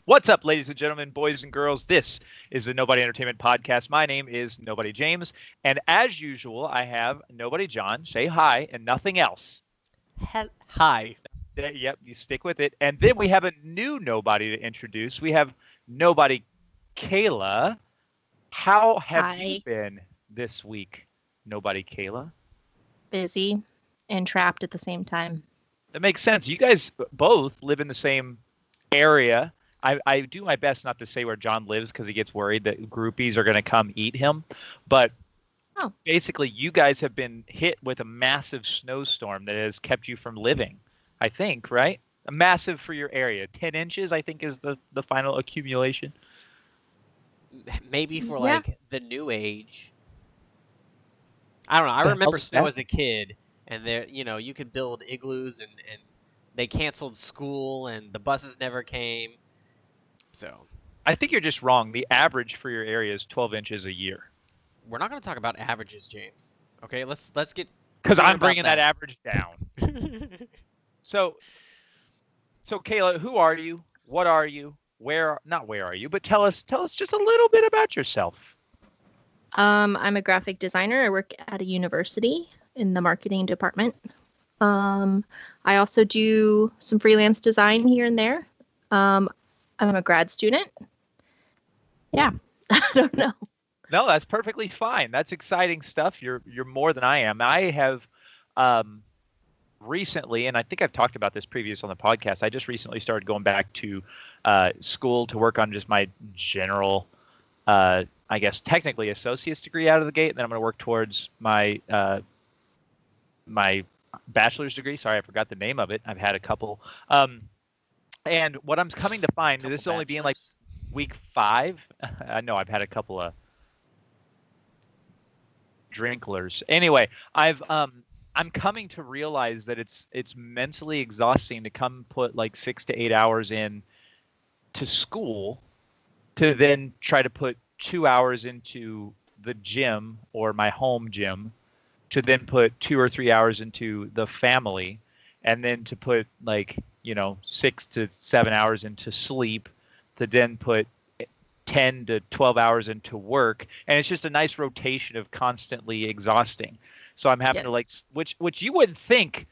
What's up, ladies and gentlemen, boys and girls? This is the Nobody Entertainment Podcast. My name is Nobody Jaymes, and as usual, I have Nobody John. Say hi and nothing else. Hi. Yep, you stick with it. And then we have a new nobody to introduce. We have Nobody Kayla. How have you Hi. been this week, Nobody Kayla? Busy and trapped at the same time. That makes sense. You guys both live in the same area. I do my best not to say where John lives because he gets worried that groupies are going to come eat him. But basically, you guys have been hit with a massive snowstorm that has kept you from living, I think, right? A massive for your area. 10 inches, I think, is the final accumulation. Maybe for Yeah. like the new age. I don't know. I The hell remember is snow that? as a kid, and there, you could build igloos, and they canceled school, and the buses never came. So I think you're just wrong. The average for your area is 12 inches a year. we're not going to talk about averages, James. Okay, let's get Because clear I'm about bringing that that. average down. So, Kayla, who are you? What are you? Not where are you, but tell us just a little bit about yourself. I'm a graphic designer. I work at a university in the marketing department. I also do some freelance design here and there. I'm a grad student. Yeah, I don't know. No, that's perfectly fine. That's exciting stuff. You're more than I am. I have recently, and I think I've talked about this previous on the podcast. I just recently started going back to school to work on just my general, I guess technically associate's degree out of the gate. And then I'm going to work towards my my bachelor's degree. Sorry, I forgot the name of it. I've had a couple. And what I'm coming to find, Couple this only being like bachelors. week 5. I know I've had a couple of drinklers. Anyway, I'm coming to realize that it's mentally exhausting to come put like 6 to 8 hours in to school to then try to put 2 hours into the gym or my home gym to then put 2 or 3 hours into the family and then to put like, 6 to 7 hours into sleep to then put 10 to 12 hours into work, and it's just a nice rotation of constantly exhausting. So I'm having to like Yes. which you wouldn't think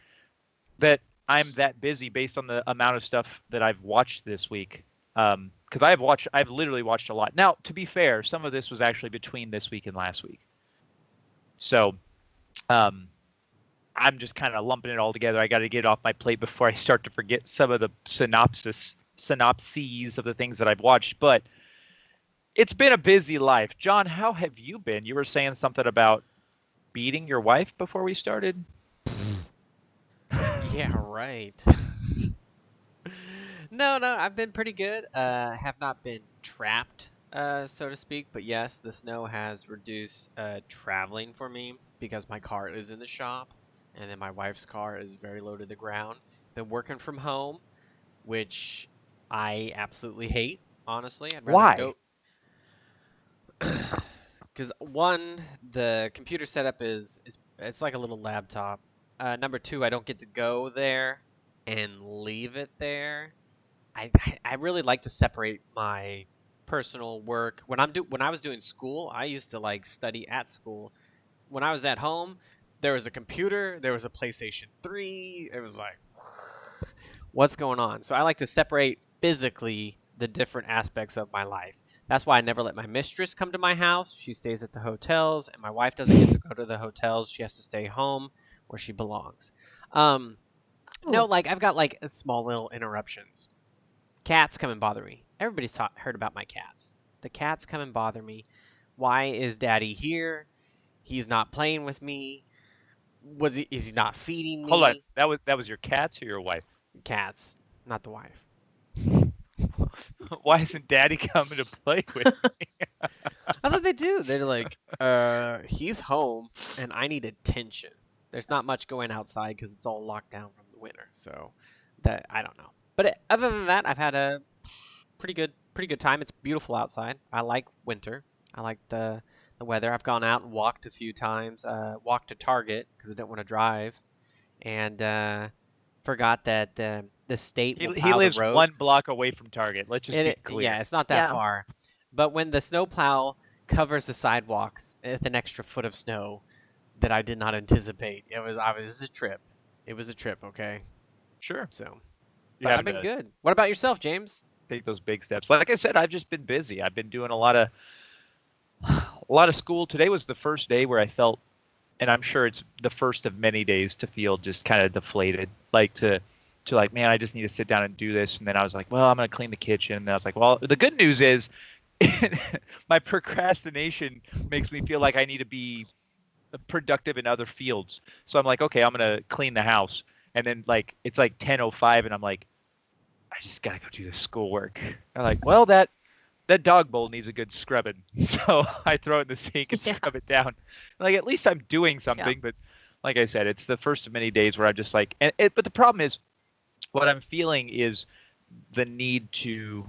that I'm that busy based on the amount of stuff that I've watched this week. Because I've literally watched a lot. Now, to be fair, some of this was actually between this week and last week. So um, I'm just kind of lumping it all together. I got to get it off my plate before I start to forget some of the synopses of the things that I've watched. But it's been a busy life. John, how have you been? You were saying something about beating your wife before we started? Yeah, right. No, I've been pretty good. Have not been trapped, so to speak. But yes, the snow has reduced traveling for me because my car is in the shop, and then my wife's car is very low to the ground. Been working from home, which I absolutely hate. Honestly, I'd rather Why? go. Because one, the computer setup is it's like a little laptop. Number two, I don't get to go there and leave it there. I really like to separate my personal work. When I was doing school, I used to like study at school. When I was at home, there was a computer, there was a PlayStation 3. It was like, what's going on? So I like to separate physically the different aspects of my life. That's why I never let my mistress come to my house. She stays at the hotels, and my wife doesn't get to go to the hotels. She has to stay home where she belongs. Um, no, Oh, like I've got like small little interruptions. Cats come and bother me. Everybody's heard about my cats. The cats come and bother me. Why is Daddy here? He's not playing with me. Is he not feeding Hold on. me? That was your cats or your wife? Cats, not the wife. Why isn't Daddy coming to play with me? That's what they do. They're like, he's home and I need attention. There's not much going outside because it's all locked down from the winter. So that I don't know. But other than that, I've had a pretty good time. It's beautiful outside. I like winter. I like the weather. I've gone out and walked a few times. Walked to Target because I didn't want to drive, and forgot that the state will He plow lives the roads. 1 block away from Target. Let's just be clear. Yeah, it's not that Yeah. far. But when the snowplow covers the sidewalks with an extra foot of snow that I did not anticipate, it was a trip. It was a trip, okay? Sure. So, You but have I've been to good. What about yourself, James? take those big steps. Like I said, I've just been busy. I've been doing a lot of school. Today was the first day where I felt, and I'm sure it's the first of many days to feel just kind of deflated, like to like, man, I just need to sit down and do this. And then I was like, well, I'm going to clean the kitchen. And I was like, well, the good news is my procrastination makes me feel like I need to be productive in other fields. So I'm like, okay, I'm going to clean the house. And then like, it's like 10:05 and I'm like, I just got to go do the schoolwork. I'm like, well, that dog bowl needs a good scrubbing. So I throw it in the sink and scrub it down. Like, at least I'm doing something. But like I said, it's the first of many days where I'm just like, but the problem is, what I'm feeling is the need to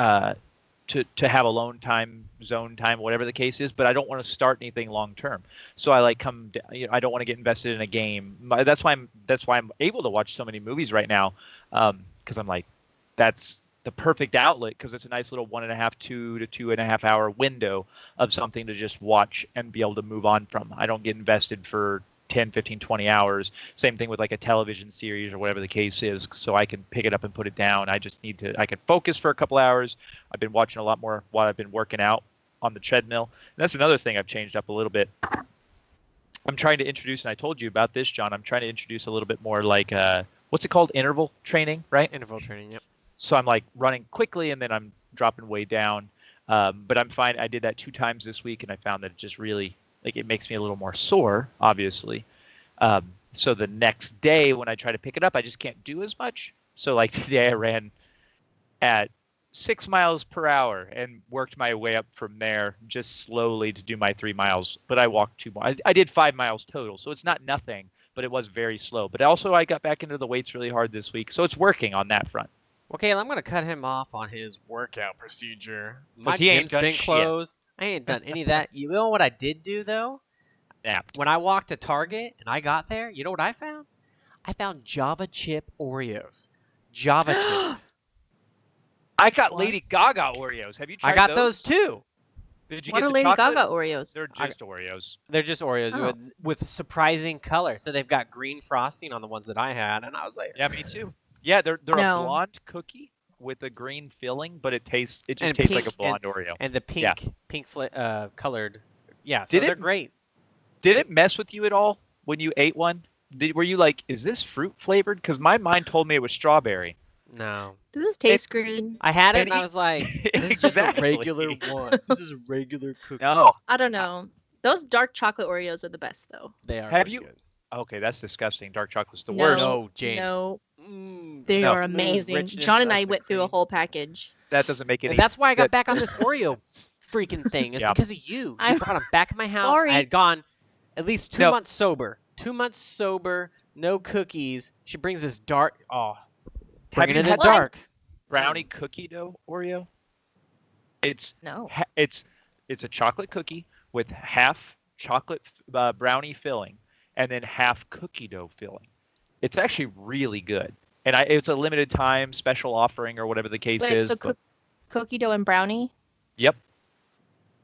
have alone time, zone time, whatever the case is. But I don't want to start anything long term. So I like I don't want to get invested in a game. That's why I'm able to watch so many movies right now, because I'm like, that's the perfect outlet, because it's a nice little 1.5, 2 to 2.5 hour window of something to just watch and be able to move on from. I don't get invested for 10, 15, 20 hours. Same thing with like a television series or whatever the case is. So I can pick it up and put it down. I can focus for a couple hours. I've been watching a lot more while I've been working out on the treadmill. And that's another thing I've changed up a little bit. I'm trying to introduce, and I told you about this, John, I'm trying to introduce a little bit more like, what's it called? Interval training, right? Interval training, yep. So I'm like running quickly and then I'm dropping way down. But I'm fine. I did that 2 times this week and I found that it just really, like, it makes me a little more sore, obviously. So the next day when I try to pick it up, I just can't do as much. So like today I ran at 6 miles per hour and worked my way up from there just slowly to do my 3 miles. But I walked 2 more. I did 5 miles total. So it's not nothing, but it was very slow. But also I got back into the weights really hard this week. So it's working on that front. Well, Kayla, I'm going to cut him off on his workout procedure. My he ain't gym's done been shit. closed. I ain't done any of that. You know what I did do, though? Napped. When I walked to Target and I got there, you know what I found? I found Java chip Oreos. Java chip. I got What? Lady Gaga Oreos. Have you tried I got those too. Did you What get are the Lady chocolate? Gaga Oreos? They're just Oreos. They're just Oreos Oh. with surprising color. So they've got green frosting on the ones that I had, and I was like, Yeah, me too. Yeah, they're No. a blonde cookie with a green filling, but it just And tastes like pink a blonde Oreo. and the pink colored. Yeah, so Did it- they're great. Did it mess with you at all when you ate one? Were you like, is this fruit flavored? Because my mind told me it was strawberry. No. Does this taste green? I had it And and I was like, this is just a Exactly. regular one. This is a regular cookie. No. I don't know. Those dark chocolate Oreos are the best, though. They are Have pretty you- good. Okay, that's disgusting. Dark chocolate's the No. worst. No, James. No, Mm, they No. are smooth amazing. richness John and of I the went through a cream. whole package. That doesn't make any And that's why I got that- back on this Oreo freaking thing. Is Yeah. because of you. You I'm brought them back in my house. sorry. I had gone at least 2 No. months sober. 2 months sober, no cookies. She brings this dark. Oh, Have bringing you it in had dark. brownie cookie dough Oreo? It's No. it's a chocolate cookie with half chocolate brownie filling and then half cookie dough filling. It's actually really good. And it's a limited time special offering or whatever the case Wait, is. so but- cookie dough and brownie? Yep.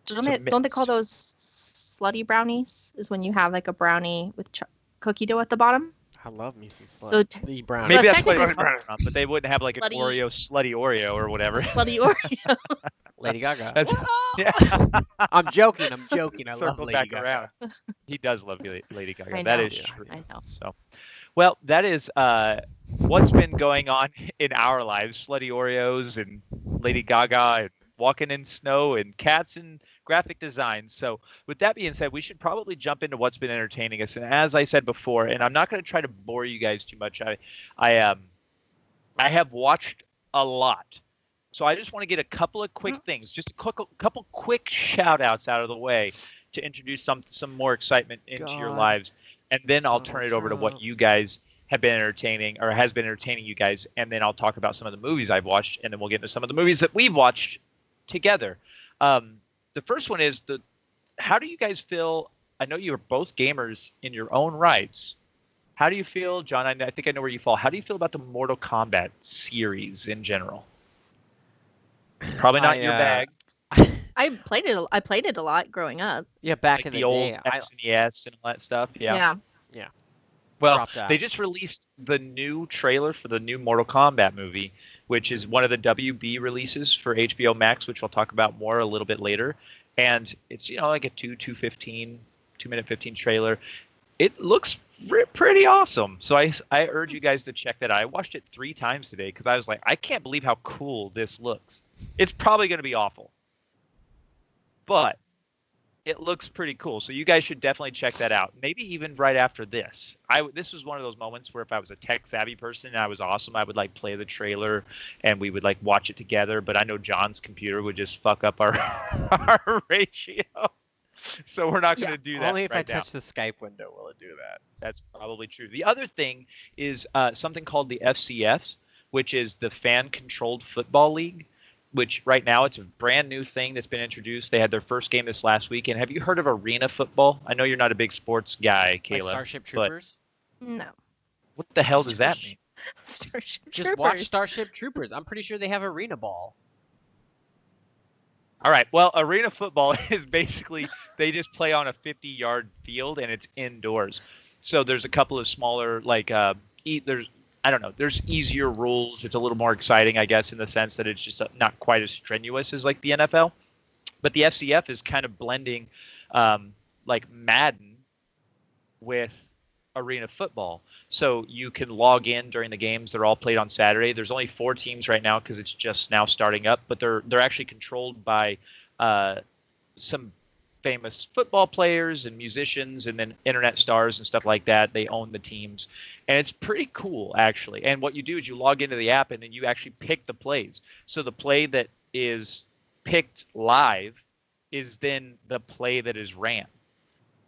So It's a don't they mix. call those slutty brownies? Is when you have like a brownie with cookie dough at the bottom? I love me some So slutty brownie. Maybe Well, that's what technically- it's from, but they wouldn't have like an Slutty- slutty Oreo or whatever. Slutty Oreo. Lady Gaga. That's- What up? Yeah. I'm joking. I'm joking. I love Circle Lady back Gaga. around. He does love Lady Gaga. I That know. is Yeah, true. I know. So, well, that is what's been going on in our lives: slutty Oreos and Lady Gaga and walking in snow and cats and graphic design. So, with that being said, we should probably jump into what's been entertaining us. And as I said before, and I'm not going to try to bore you guys too much. I have watched a lot. So I just want to get a couple of quick things, just a couple quick shout outs out of the way to introduce some more excitement into your God. lives. And then I'll Donald turn it over to what Trump. you guys have been entertaining or has been entertaining you guys. And then I'll talk about some of the movies I've watched. And then we'll get into some of the movies that we've watched together. The first one is how do you guys feel? I know you are both gamers in your own rights. How do you feel, John? I think I know where you fall. How do you feel about the Mortal Kombat series in general? Probably not your bag. I played it. I played it a lot growing up. Yeah, back Like in the the old day, SNES and all that stuff. Yeah. yeah. Well, Dropped out. they just released the new trailer for the new Mortal Kombat movie, which is one of the WB releases for HBO Max, which we'll talk about more a little bit later. And it's, like a 2-minute 15 trailer. It looks pretty awesome. So I urge you guys to check that out. I watched it 3 times today because I was like, I can't believe how cool this looks. It's probably going to be awful, but it looks pretty cool. So you guys should definitely check that out. Maybe even right after this. This was one of those moments where if I was a tech savvy person and I was awesome, I would like play the trailer and we would like watch it together. But I know John's computer would just fuck up our our ratio. So we're not going to do that. Only if right I now. touch the Skype window will it do that. That's probably true. The other thing is something called the FCFs, which is the Fan Controlled Football League, which right now it's a brand new thing that's been introduced. They had their first game this last week. And have you heard of arena football? I know you're not a big sports guy, Kayla. Like Starship Troopers? No. What the hell does that mean? Starship Just Troopers. watch Starship Troopers. I'm pretty sure they have arena ball. All right. Well, arena football is basically they just play on a 50-yard field and it's indoors. So there's a couple of smaller there's easier rules. It's a little more exciting, I guess, in the sense that it's just not quite as strenuous as like the NFL. But the FCF is kind of blending like Madden with arena football. So you can log in during the games. They're all played on Saturday. There's only 4 teams right now because it's just now starting up, but they're actually controlled by some famous football players and musicians and then internet stars and stuff like that. They own the teams. And it's pretty cool, actually. And what you do is you log into the app and then you actually pick the plays. So the play that is picked live is then the play that is ran.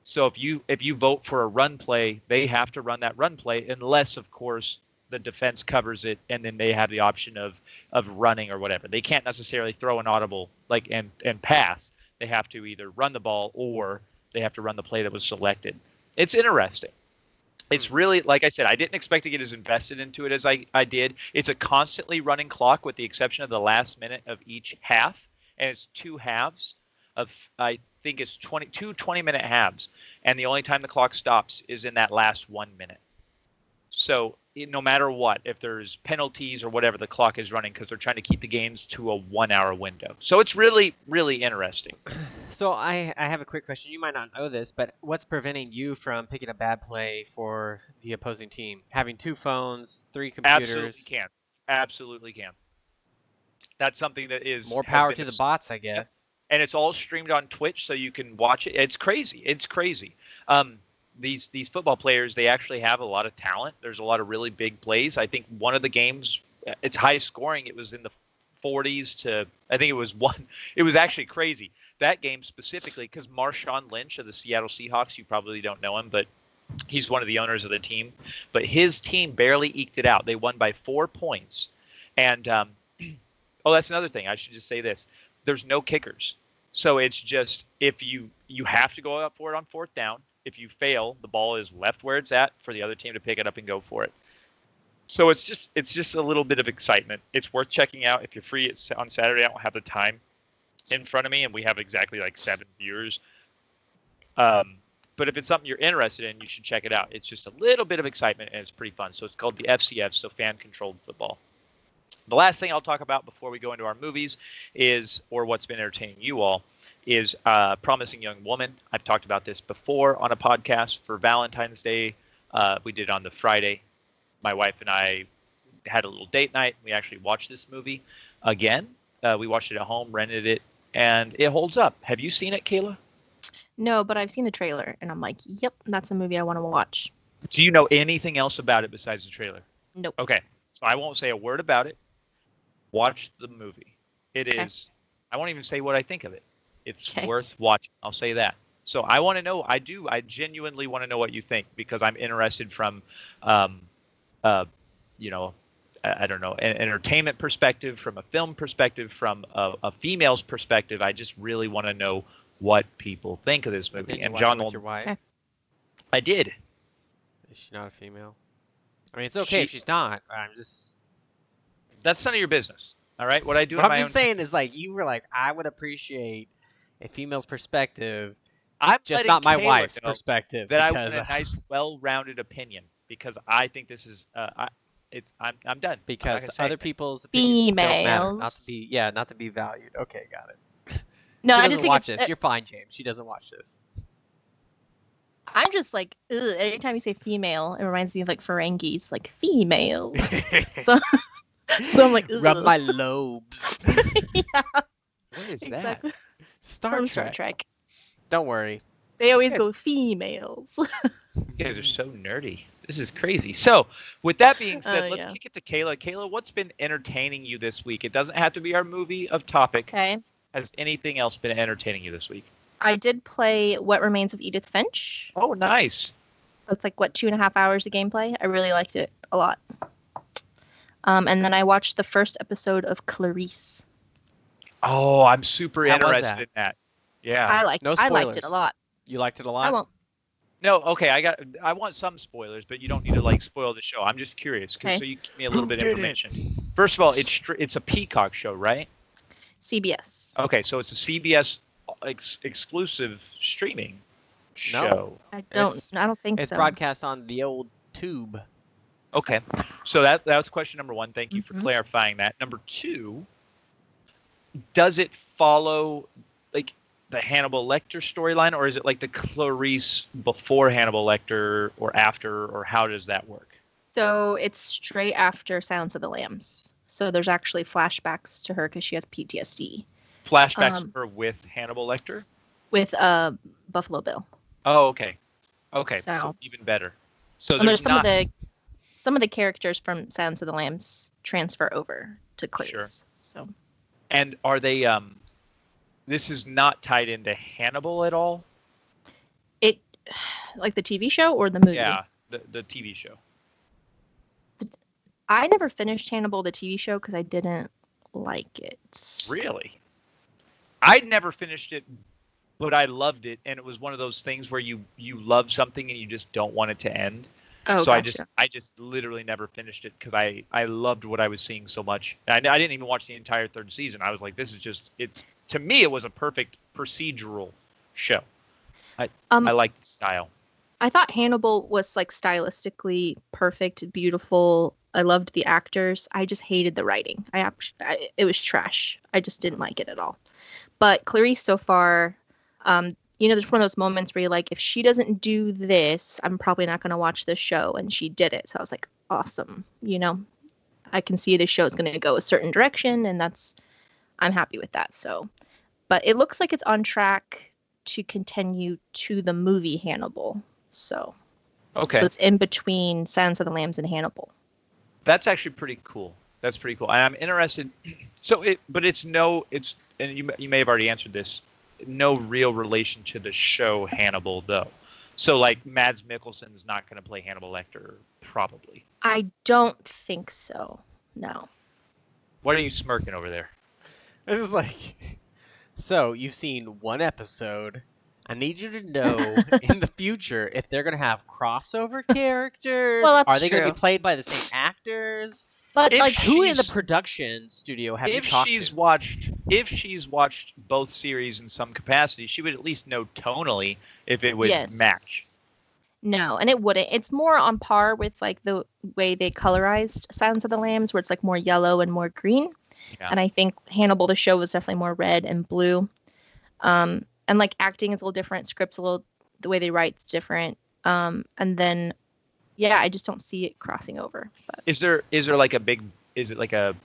So if you vote for a run play, they have to run that run play unless, of course, the defense covers it and then they have the option of running or whatever. They can't necessarily throw an audible and pass. They have to either run the ball or they have to run the play that was selected. It's interesting. It's really, like I said, I didn't expect to get as invested into it as I did. It's a constantly running clock with the exception of the last minute of each half. And it's 2 halves of, I think it's 20-minute halves. And the only time the clock stops is in that last 1 minute. So no matter what, if there's penalties or whatever, the clock is running because they're trying to keep the games to a 1-hour window. So it's really, really interesting. So I have a quick question. You might not know this, but what's preventing you from picking a bad play for the opposing team? Having 2 phones, 3 computers. Absolutely can. That's something that is more power to the bots, I guess. And it's all streamed on Twitch, so you can watch it. It's crazy. It's crazy. These football players, they actually have a lot of talent. There's a lot of really big plays. I think one of the games, it's high scoring. It was in the 40s to, I think it was one. It was actually crazy. That game specifically, because Marshawn Lynch of the Seattle Seahawks, you probably don't know him, but he's one of the owners of the team. But his team barely eked it out. They won by 4 points. And, that's another thing. I should just say this. There's no kickers. So it's just if you have to go up for it on 4th down. If you fail, the ball is left where it's at for the other team to pick it up and go for it. So it's just a little bit of excitement. It's worth checking out. If you're free on Saturday, I don't have the time in front of me, and we have exactly like 7 viewers. But if it's something you're interested in, you should check it out. It's just a little bit of excitement, and it's pretty fun. So it's called the FCF, so fan-controlled football. The last thing I'll talk about before we go into our movies or what's been entertaining you all, is Promising Young Woman. I've talked about this before on a podcast for Valentine's Day. We did it on the Friday. My wife and I had a little date night. We actually watched this movie again. We watched it at home, rented it, and it holds up. Have you seen it, Kayla? No, but I've seen the trailer, and I'm like, yep, that's a movie I want to watch. Do you know anything else about it besides the trailer? Nope. Okay, so I won't say a word about it. Watch the movie. It Okay. is, I won't even say what I think of it. It's Okay. worth watching. I'll say that. So I want to know, I genuinely want to know what you think because I'm interested from, I don't know, an entertainment perspective, from a film perspective, from a female's perspective. I just really want to know what people think of this movie. Did you And watch John, it with your wife? Okay. I did. Is she not a female? I mean, it's okay if she's not. I'm just. That's none of your business. All right. What I do What in I'm my just own. saying is like you were like I would appreciate a female's perspective, I'm just letting not my Kayla wife's know perspective that I because want a nice, well-rounded opinion because I think this is. I'm done. I'm not gonna say other anything. people's opinions don't matter. Females. Not to be valued. Okay, got it. No, She I doesn't just think watch it's. this. You're fine, James. She doesn't watch this. I'm just like, ugh, anytime you say female, it reminds me of like Ferengis, like females. so, so I'm like, ugh. Rub my lobes. Yeah, What is exactly. Star From Trek. Star Trek. Don't worry. They always Yes. go females. You guys are so nerdy. This is crazy. So, with that being said, let's Yeah. kick it to Kayla. Kayla, what's been entertaining you this week? It doesn't have to be our movie of topic. Okay. Has anything else been entertaining you this week? I did play What Remains of Edith Finch. Oh, nice. It's like, 2.5 hours of gameplay. I really liked it a lot. And then I watched the first episode of Clarice. Oh, I'm super How was interested that? in that. Yeah. I liked it a spoilers. lot. You liked it a lot? I won't. No, okay. I want some spoilers, but you don't need to like spoil the show. I'm just curious, Okay. so you give me a little Who bit of did it? information. First of all, it's a Peacock show, right? CBS. Okay, so it's a CBS exclusive streaming No. show. I don't think It's so. broadcast on the old tube. Okay, so that was question number one. Thank you for Mhm. clarifying that. Number two, does it follow like the Hannibal Lecter storyline, or is it like the Clarice before Hannibal Lecter or after, or how does that work? So it's straight after Silence of the Lambs. So there's actually flashbacks to her because she has PTSD Flashbacks of her with Hannibal Lecter? with Buffalo Bill. Oh, okay. Okay, so So- even better. So And there's there's not. some of the characters from Silence of the Lambs transfer over to Clarice. Sure. So And are they? This is not tied into Hannibal at all. it, like the TV show or the movie. Yeah, the TV show. I never finished Hannibal the TV show because I didn't like it. Really? I'd never finished it, but I loved it, and it was one of those things where you love something and you just don't want it to end. Oh, So gotcha. I just literally never finished it because I loved what I was seeing so much. I didn't even watch the entire third season. I was like, this is just to me it was a perfect procedural show. I liked the style. I thought Hannibal was like stylistically perfect, beautiful. I loved the actors. I just hated the writing. It was trash. I just didn't like it at all. But Clarice so far, there's one of those moments where you're like, if she doesn't do this, I'm probably not going to watch this show. And she did it. So I was like, awesome. I can see the show is going to go a certain direction, and I'm happy with that. So, but it looks like it's on track to continue to the movie Hannibal. So Okay. it's in between Silence of the Lambs and Hannibal. That's actually pretty cool. That's pretty cool. And I'm interested. And you may have already answered this. No real relation to the show Hannibal, though. So, like, Mads Mikkelsen's not going to play Hannibal Lecter, probably. I don't think so. No. What are you smirking over there? This is like, so you've seen one episode. I need you to know in the future if they're gonna have crossover characters. Well, that's Are they gonna true. be played by the same actors? But If like, Who in the she's- production studio have you If talked she's to? watched both series in some capacity, she would at least know tonally if it would yes. match. No, and it wouldn't. It's more on par with like the way they colorized Silence of the Lambs, where it's like more yellow and more green. Yeah. And I think Hannibal, the show, was definitely more red and blue. And like acting is a little different, script's the way they write's different. And then, yeah, I just don't see it crossing over. But Is there like is it like a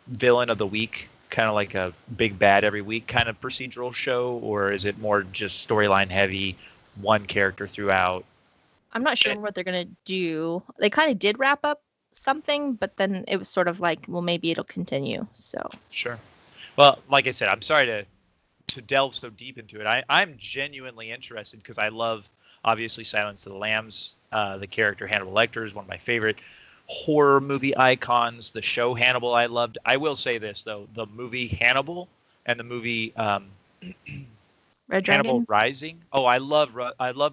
villain of the week, kind of like a big bad every week kind of procedural show, or is it more just storyline heavy, one character throughout? I'm not sure what they're gonna do. They kind of did wrap up something, but then it was sort of like, well, maybe it'll continue. So Sure. Well, like I said, I'm sorry to delve so deep into it. I'm genuinely interested because I love, obviously, Silence of the Lambs. The character Hannibal Lecter is one of my favorite horror movie icons. The show Hannibal I loved. I will say this, though. The movie Hannibal and the movie Red Hannibal Dragon. Rising. Oh, I love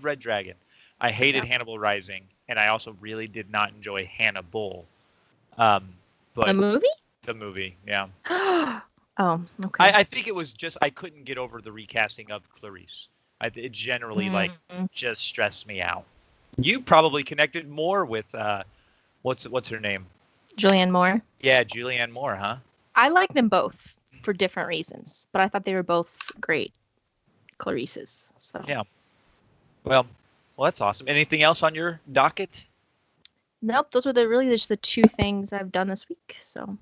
Red Dragon. I hated Yeah. Hannibal Rising. and I also really did not enjoy Hannah Bull. The But movie? the movie, yeah. Oh, okay. I think it was just I couldn't get over the recasting of Clarice. It generally like just stressed me out. You probably connected more with what's her name? Julianne Moore. Yeah, Julianne Moore, huh? I like them both for different reasons, but I thought they were both great Clarices. So Yeah. Well, that's awesome. Anything else on your docket? nope, those were really just the two things I've done this week. So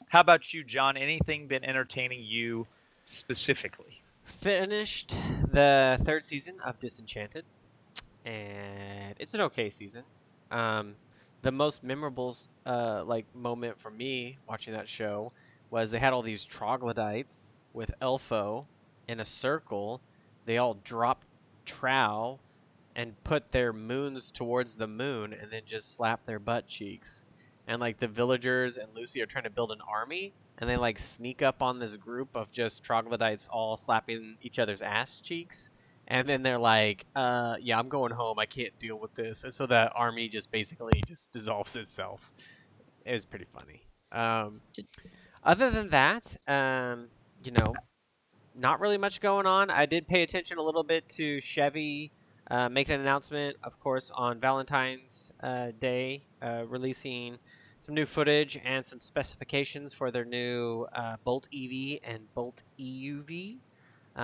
How about you, John? Anything been entertaining you specifically? Finished the 3rd season of Disenchanted, and it's an okay season. The most memorable moment for me watching that show was they had all these troglodytes with Elfo in a circle. They all dropped trow and put their moons towards the moon and then just slap their butt cheeks. And like the villagers and Lucy are trying to build an army, and they like sneak up on this group of just troglodytes all slapping each other's ass cheeks. And then they're like, yeah, I'm going home. I can't deal with this. And so the army just basically just dissolves itself. It was pretty funny. Other than that, not really much going on. I did pay attention a little bit to Chevy making an announcement, of course, on Valentine's Day, releasing some new footage and some specifications for their new Bolt EV and Bolt EUV.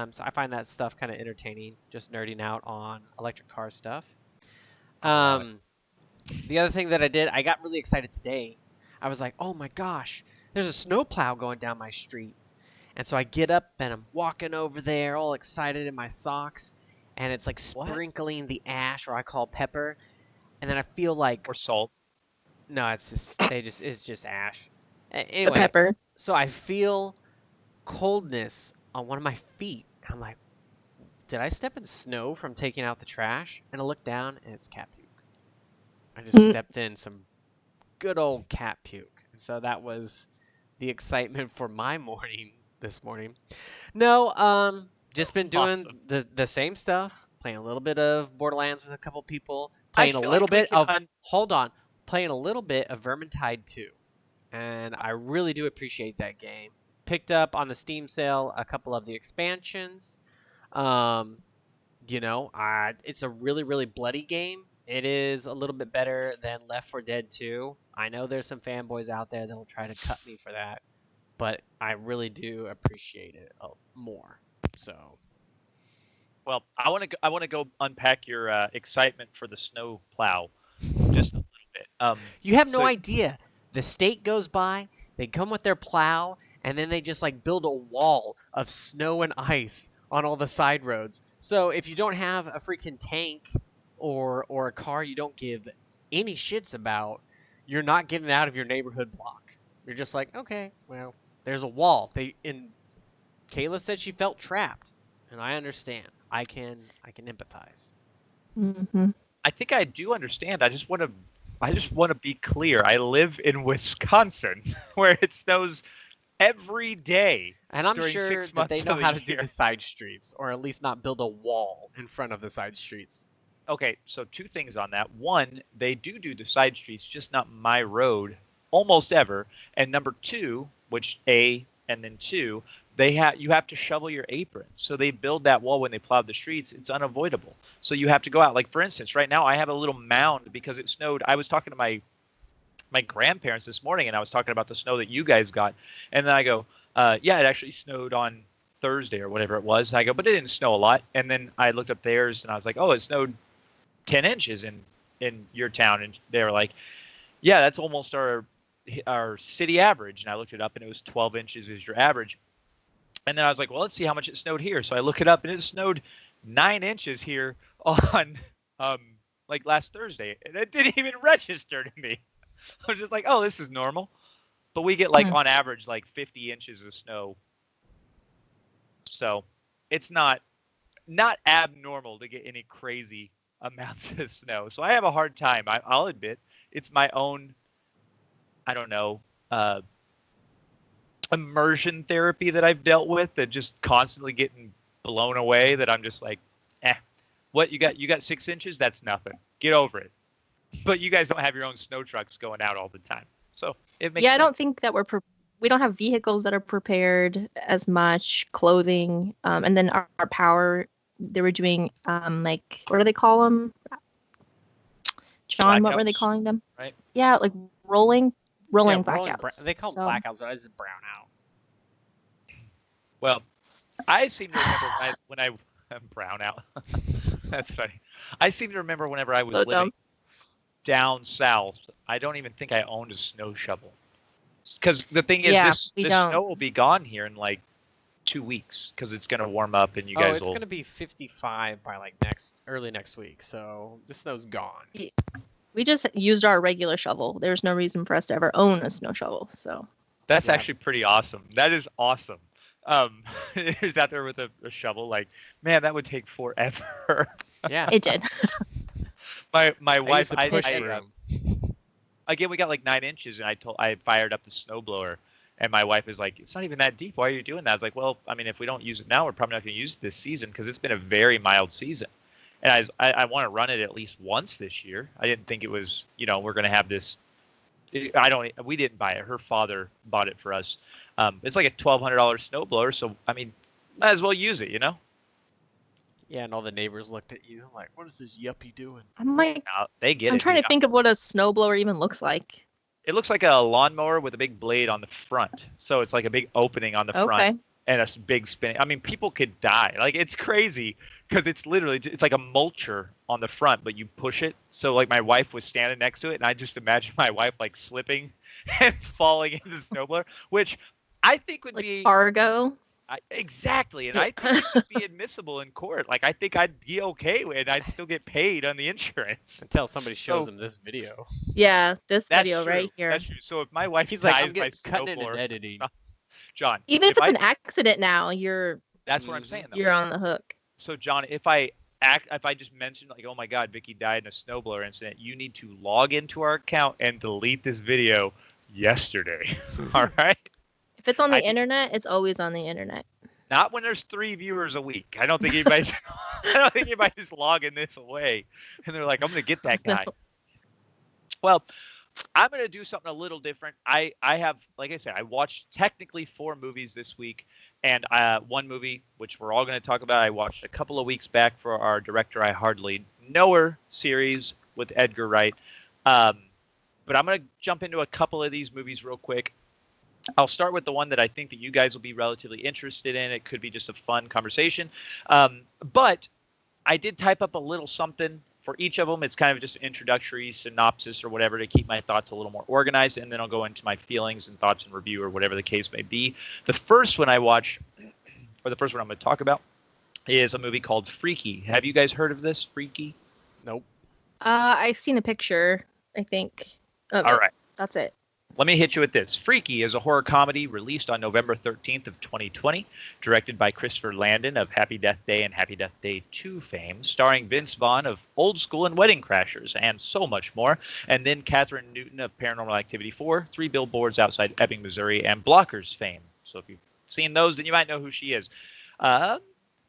So I find that stuff kind of entertaining, just nerding out on electric car stuff. The other thing that I did, I got really excited today. I was like, oh my gosh, there's a snowplow going down my street. And so I get up and I'm walking over there all excited in my socks, and it's like sprinkling the ash, or I call pepper, and then I feel like... Or salt. No, it's just ash. Anyway, the pepper. So I feel coldness on one of my feet. I'm like, did I step in snow from taking out the trash? And I look down and it's cat puke. I just stepped in some good old cat puke. So that was the excitement for my morning this morning. No, just been doing the same stuff, playing a little bit of Borderlands with a couple people, playing a little bit of playing a little bit of Vermintide 2. And I really do appreciate that game. Picked up on the Steam sale a couple of the expansions. It's a really, really bloody game. It is a little bit better than Left 4 Dead 2. I know there's some fanboys out there that will try to cut me for that, but I really do appreciate it more. So, well, I want to go unpack your excitement for the snow plow just a little bit. You have no idea. The state goes by, they come with their plow, and then they just like build a wall of snow and ice on all the side roads. So if you don't have a freaking tank or a car you don't give any shits about, you're not getting out of your neighborhood block. You're just like, okay, well, there's a wall. Kayla said she felt trapped, and I understand. I can empathize. Mm-hmm. I think I do understand. I just want to be clear. I live in Wisconsin, where it snows every day. And I'm during sure 6 that months they know of how the to do year. the side streets, or at least not build a wall in front of the side streets. Okay, so 2 things on that. One, they do the side streets, just not my road, almost ever. And number 2, which and then 2, you have to shovel your apron. So they build that wall when they plow the streets. It's unavoidable. So you have to go out. Like, for instance, right now I have a little mound because it snowed. I was talking to my grandparents this morning, and I was talking about the snow that you guys got. And then I go, yeah, it actually snowed on Thursday or whatever it was. And I go, but it didn't snow a lot. And then I looked up theirs, and I was like, oh, it snowed 10 inches in your town. And they were like, yeah, that's almost our city average. And I looked it up, and it was 12 inches is your average. And then I was like, well, let's see how much it snowed here. So I look it up, and it snowed 9 inches here on like last Thursday. And it didn't even register to me. I was just like, oh, this is normal. But we get like on average like 50 inches of snow. So it's not abnormal to get any crazy amounts of snow. So I have a hard time. I'll admit it's my own, I don't know, immersion therapy that I've dealt with, that just constantly getting blown away, that I'm just like, What you got? You got 6 inches? That's nothing. Get over it. But you guys don't have your own snow trucks going out all the time, so it makes Yeah, I sense. don't think that we don't have vehicles that are prepared as much, clothing, and then our power. They were doing like what do they call them? John, what were they Blackouts, calling them? right? Yeah, like rolling Yeah, blackouts. they call So, blackouts, but I just brown out. Well, I seem to remember when I I'm brown out. That's funny. I seem to remember whenever I was so living dumb. down south, I don't even think I owned a snow shovel. Because the thing is, Yeah, this we this don't. snow will be gone here in like 2 weeks because it's gonna warm up and you Oh, guys it's will. gonna be 55 by like early next week, so the snow's gone. We just used our regular shovel. There's no reason for us to ever own a snow shovel. So That's Yeah. actually pretty awesome. That is awesome. Who's out there with a shovel? Like, man, that would take forever. Yeah. it did. my I wife, used a push I broom. again, we got like 9 inches, and I fired up the snowblower, and my wife is like, "It's not even that deep. Why are you doing that?" I was like, "Well, I mean, if we don't use it now, we're probably not going to use it this season because it's been a very mild season, and I want to run it at least once this year. I didn't think it was, we're going to have this. We didn't buy it. Her father bought it for us. It's like a $1,200 snowblower, so I mean, might as well use it, Yeah, and all the neighbors looked at you like, "What is this yuppie doing?" I'm like, They get I'm it. trying dude. to think of what a snowblower even looks like. It looks like a lawnmower with a big blade on the front. So it's like a big opening on the front Okay. and a big spinning. I mean, people could die. Like, it's crazy because it's like a mulcher on the front, but you push it. So like my wife was standing next to it, and I just imagine my wife like slipping and falling into the snowblower, which I think would Like be Fargo. exactly, and I think it would be admissible in court. Like, I think I'd be okay with it. I'd still get paid on the insurance. Until somebody shows So- him this video. Yeah, this That's video true. right here. That's true. So if my wife He's like, dies "I'm by cutting it and snowblower, editing." John, Even if it's I, an accident now, you're that's what I'm saying. Though. on the hook. So John, if I just mentioned like, oh my God, Vicky died in a snowblower incident, you need to log into our account and delete this video yesterday. All right. If it's on the I- internet, it's always on the internet. Not when there's 3 viewers a week. I don't think anybody's logging this away. And they're like, I'm gonna get that guy. Well, I'm gonna do something a little different. I have, like I said, I watched technically 4 movies this week, and one movie which we're all gonna talk about. I watched a couple of weeks back for our Director I Hardly Know Her series with Edgar Wright. But I'm gonna jump into a couple of these movies real quick. I'll start with the one that I think that you guys will be relatively interested in. It could be just a fun conversation. But I did type up a little something for each of them. It's kind of just an introductory synopsis or whatever to keep my thoughts a little more organized. And then I'll go into my feelings and thoughts and review or whatever the case may be. The first one I watched, or the first one I'm going to talk about, is a movie called Freaky. Have you guys heard of this, Freaky? Nope. I've seen a picture, I think. Of All it. right. That's it. Let me hit you with this. Freaky is a horror comedy released on November 13th of 2020, directed by Christopher Landon of Happy Death Day and Happy Death Day 2 fame, starring Vince Vaughn of Old School and Wedding Crashers, and so much more, and then Catherine Newton of Paranormal Activity 4, 3 Billboards Outside Ebbing, Missouri, and Blockers fame. So if you've seen those, then you might know who she is.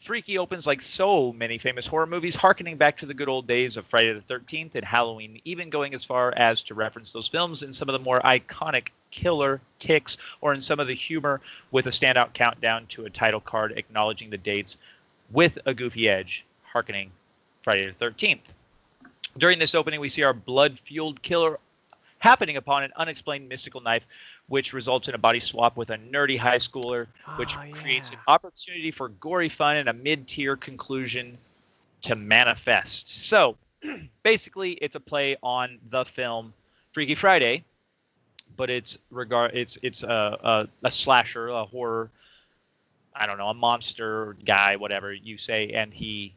Freaky opens like so many famous horror movies, harkening back to the good old days of Friday the 13th and Halloween, even going as far as to reference those films in some of the more iconic killer ticks or in some of the humor with a standout countdown to a title card acknowledging the dates with a goofy edge, harkening Friday the 13th. During this opening, we see our blood-fueled killer happening upon an unexplained mystical knife, which results in a body swap with a nerdy high schooler, which creates an opportunity for gory fun and a mid-tier conclusion to manifest. So, basically, it's a play on the film Freaky Friday, but it's a slasher, a horror, I don't know, a monster guy, whatever you say, and he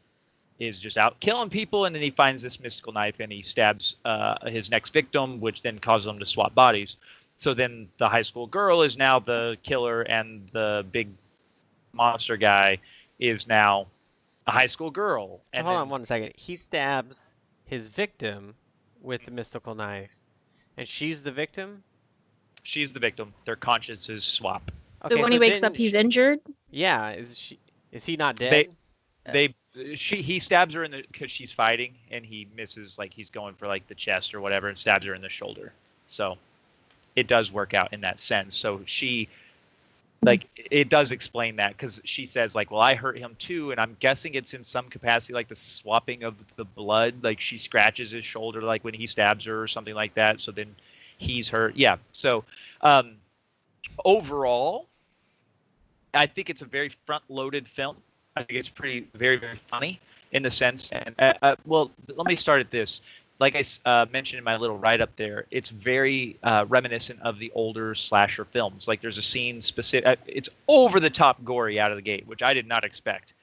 is just out killing people, and then he finds this mystical knife and he stabs his next victim, which then causes them to swap bodies. So then the high school girl is now the killer, and the big monster guy is now a high school girl. And Hold on 1 second. He stabs his victim with the mystical knife, and she's the victim? she's the victim. Their consciences swap. So when he wakes up, he's injured. Yeah, is he not dead? he stabs her in the because she's fighting and he misses, like he's going for like the chest or whatever and stabs her in the shoulder. So it does work out in that sense. So she like it does explain that because she says like, well, I hurt him too, and I'm guessing it's in some capacity like the swapping of the blood. Like she scratches his shoulder like when he stabs her or something like that. So then he's hurt. Yeah. So overall, I think it's a very front-loaded film. I think it's very, very funny in the sense. And well, let me start at this. Like I mentioned in my little write-up there, it's very reminiscent of the older slasher films. Like there's a scene specific. It's over-the-top gory out of the gate, which I did not expect.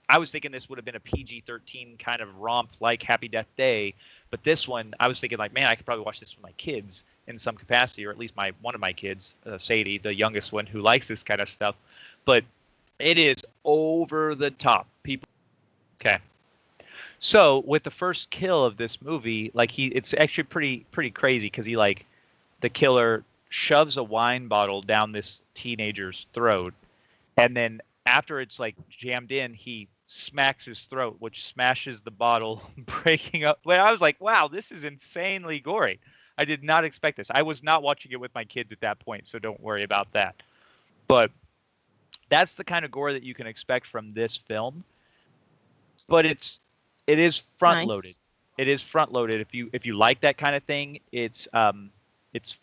I was thinking this would have been a PG-13 kind of romp like Happy Death Day, but this one, I was thinking like, man, I could probably watch this with my kids in some capacity, or at least one of my kids, Sadie, the youngest one, who likes this kind of stuff. But it is over the top. People, okay. So with the first kill of this movie, like it's actually pretty crazy because the killer shoves a wine bottle down this teenager's throat, and then after it's like jammed in, he smacks his throat, which smashes the bottle, breaking up. But I was like, wow, this is insanely gory. I did not expect this. I was not watching it with my kids at that point, so don't worry about that. But that's the kind of gore that you can expect from this film. But it is front loaded. Nice. It is front loaded. If you like that kind of thing, it's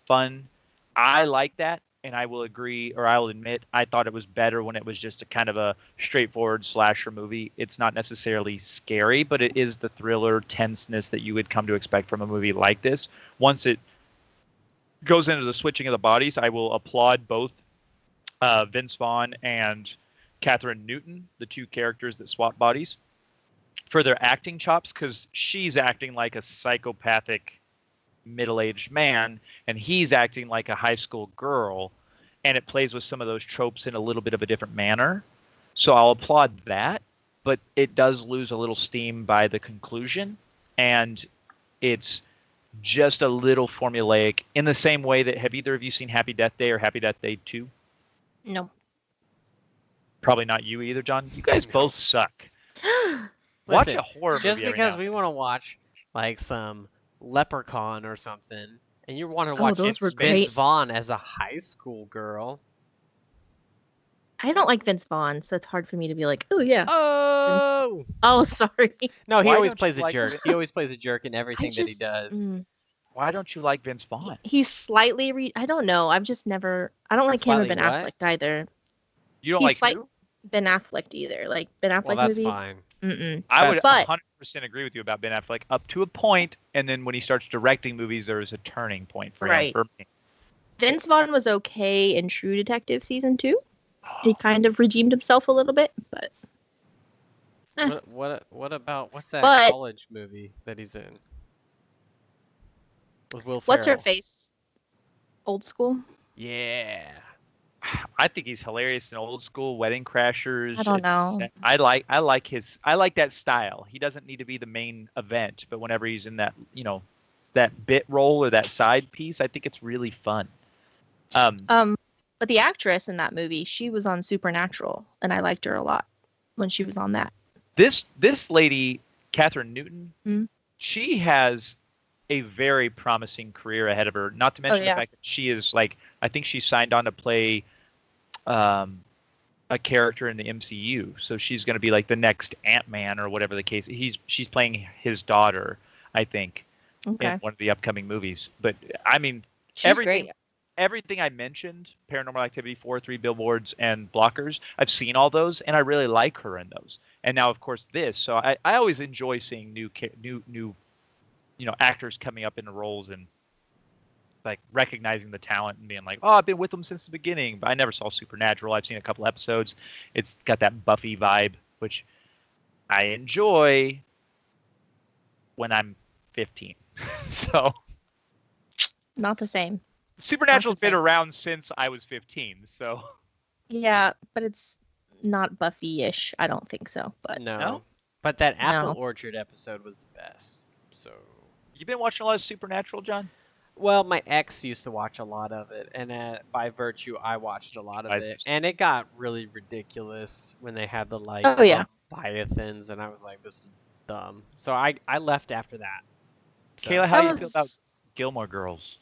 fun. I like that, and I will agree, or I will admit, I thought it was better when it was just a kind of a straightforward slasher movie. It's not necessarily scary, but it is the thriller tenseness that you would come to expect from a movie like this. Once it goes into the switching of the bodies, I will applaud both Vince Vaughn and Catherine Newton, the two characters that swap bodies, for their acting chops, because she's acting like a psychopathic middle-aged man and he's acting like a high school girl, and it plays with some of those tropes in a little bit of a different manner. So I'll applaud that, but it does lose a little steam by the conclusion, and it's just a little formulaic in the same way that, have either of you seen Happy Death Day or Happy Death Day 2? No. Probably not you either, John. You guys both suck. Watch Listen, a horror movie just every because now we and want to watch like some Leprechaun or something, and you want to Oh, watch those were Vince great. Vaughn as a high school girl. I don't like Vince Vaughn, so it's hard for me to be like, oh yeah. Oh Oh, sorry. no, he Why always don't plays you a like jerk. Vin- He always plays a jerk in everything that he just- does. Why don't you like Vince Vaughn? He's slightly I don't know. I've just never. I don't like him or Slightly Ben what? Affleck either. You don't He's like who? Ben Affleck either. Like Ben Affleck Well, that's movies. fine. Mm-mm. I would But- 100% agree with you about Ben Affleck up to a point, and then when he starts directing movies, there is a turning point for him. Right. For me. Vince Vaughn was okay in True Detective season 2. He kind of redeemed himself a little bit, but What about what's that But- college movie that he's in? With Will Ferrell. what's her face? Old School. Yeah. I think he's hilarious in Old School, Wedding Crashers. I don't know. I like that style. He doesn't need to be the main event, but whenever he's in that, that bit role or that side piece, I think it's really fun. But the actress in that movie, she was on Supernatural, and I liked her a lot when she was on that. This lady, Catherine Newton, Mhm. she has a very promising career ahead of her. Not to mention yeah. the fact that she is I think she signed on to play a character in the MCU. So she's going to be like the next Ant-Man or whatever the case. She's playing his daughter, I think, Okay. in one of the upcoming movies. But I mean, She's everything great. everything I mentioned, Paranormal Activity 4, 3 Billboards, and Blockers, I've seen all those, and I really like her in those. And now, of course, this. So I always enjoy seeing new actors coming up into roles and like recognizing the talent and being like, oh, I've been with them since the beginning. But I never saw Supernatural. I've seen a couple episodes. It's got that Buffy vibe, which I enjoy when I'm 15. So Not the same. Supernatural's been same. around since I was 15. So Yeah, but it's not Buffy-ish. I don't think so. But No. No? But that Apple No. Orchard episode was the best. So you been watching a lot of Supernatural, John? Well, my ex used to watch a lot of it, and by virtue, I watched a lot of it, and it got really ridiculous when they had the Oh yeah. Leviathans, and I was like, this is dumb. So I left after that. So. Kayla, how That do you feel about was Gilmore Girls?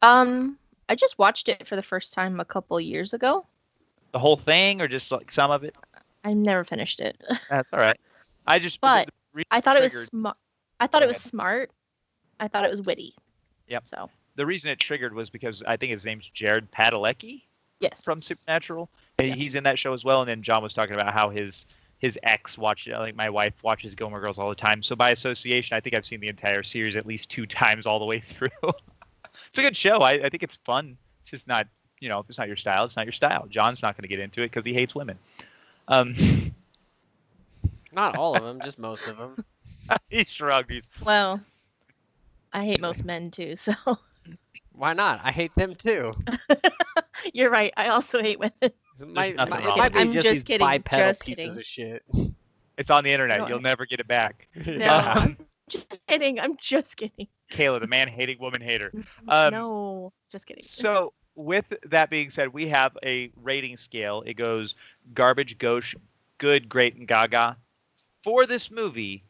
I just watched it for the first time a couple years ago. The whole thing, or just like some of it? I never finished it. That's all right. I just But the I thought it was triggered. smart. I thought Go it was ahead. smart. I thought it was witty. Yep. So The reason it triggered was because I think his name's Jared Padalecki yes. from Supernatural. Yeah. He's in that show as well. And then John was talking about how his ex watched it. Like my wife watches Gilmore Girls all the time. So by association, I think I've seen the entire series at least 2 times all the way through. It's a good show. I think it's fun. It's just not, if it's not your style, it's not your style. John's not going to get into it because he hates women. Not all of them, just most of them. He shrugged. Well, I hate most men too, so Why not? I hate them too. you're right. I also hate women. It nothing might wrong be I'm just just these kidding, bipedal just pieces kidding. of shit. It's on the internet. don't- You'll never get it back. No. Just kidding. I'm just kidding. Kayla, the man hating woman hater. No, just kidding. So, with that being said, we have a rating scale. It goes garbage, gauche, good, great, and Gaga. For this movie,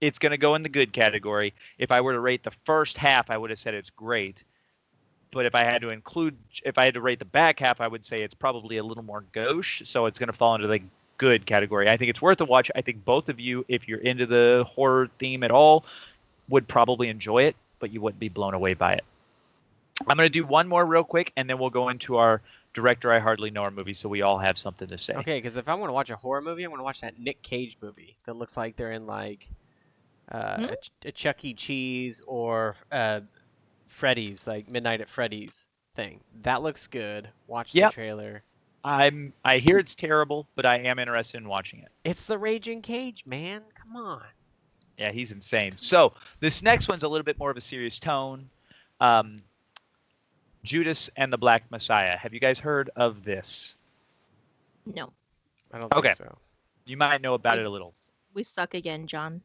it's going to go in the good category. If I were to rate the first half, I would have said it's great. But if I had to rate the back half, I would say it's probably a little more gauche. So it's going to fall into the good category. I think it's worth a watch. I think both of you, if you're into the horror theme at all, would probably enjoy it, but you wouldn't be blown away by it. I'm going to do one more real quick, and then we'll go into our director I hardly know our movie, so we all have something to say. Okay, because if I want to watch a horror movie, I want to watch that Nick Cage movie that looks like they're in like a Chuck E. Cheese or Freddy's, like Midnight at Freddy's thing. That looks good. Watch the trailer. I hear it's terrible, but I am interested in watching it. It's the Raging Cage, man. Come on. Yeah, he's insane. So this next one's a little bit more of a serious tone. Judas and the Black Messiah. Have you guys heard of this? No. I don't think so. You might know about it a little. We suck again, John.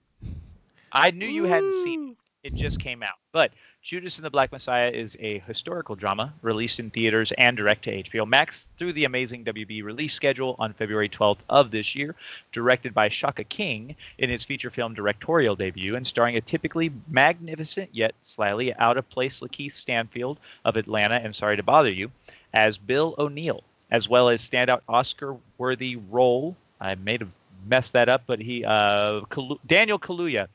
I knew you hadn't seen it. It just came out. But Judas and the Black Messiah is a historical drama released in theaters and direct to HBO Max through the amazing WB release schedule on February 12th of this year, directed by Shaka King in his feature film directorial debut and starring a typically magnificent yet slightly out-of-place Lakeith Stanfield of Atlanta and Sorry to Bother You as Bill O'Neill, as well as standout Oscar-worthy role, I may have messed that up, but Daniel Kaluuya,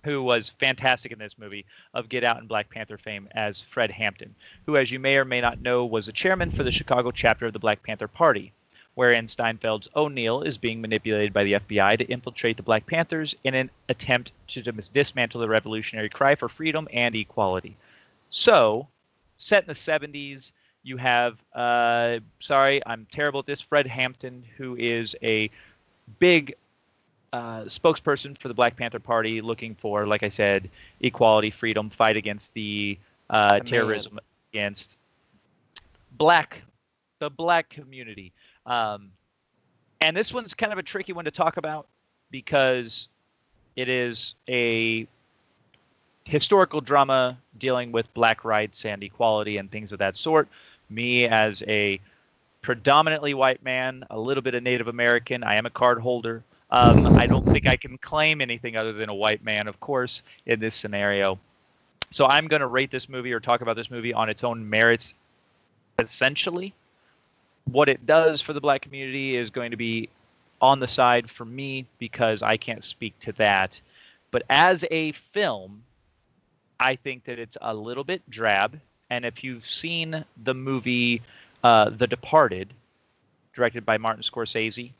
who was fantastic in this movie, of Get Out and Black Panther fame as Fred Hampton, who, as you may or may not know, was the chairman for the Chicago chapter of the Black Panther Party, wherein Steinfeld's O'Neill is being manipulated by the FBI to infiltrate the Black Panthers in an attempt to dismantle the revolutionary cry for freedom and equality. So, set in the 70s, you have, sorry, I'm terrible at this, Fred Hampton, who is a big spokesperson for the Black Panther Party, looking for, like I said, equality, freedom, fight against the terrorism against the black community. And this one's kind of a tricky one to talk about because it is a historical drama dealing with black rights and equality and things of that sort. Me, as a predominantly white man, a little bit of Native American, I am a card holder. I don't think I can claim anything other than a white man, of course, in this scenario. So I'm going to rate this movie or talk about this movie on its own merits, essentially. What it does for the black community is going to be on the side for me because I can't speak to that. But as a film, I think that it's a little bit drab. And if you've seen the movie The Departed, directed by Martin Scorsese,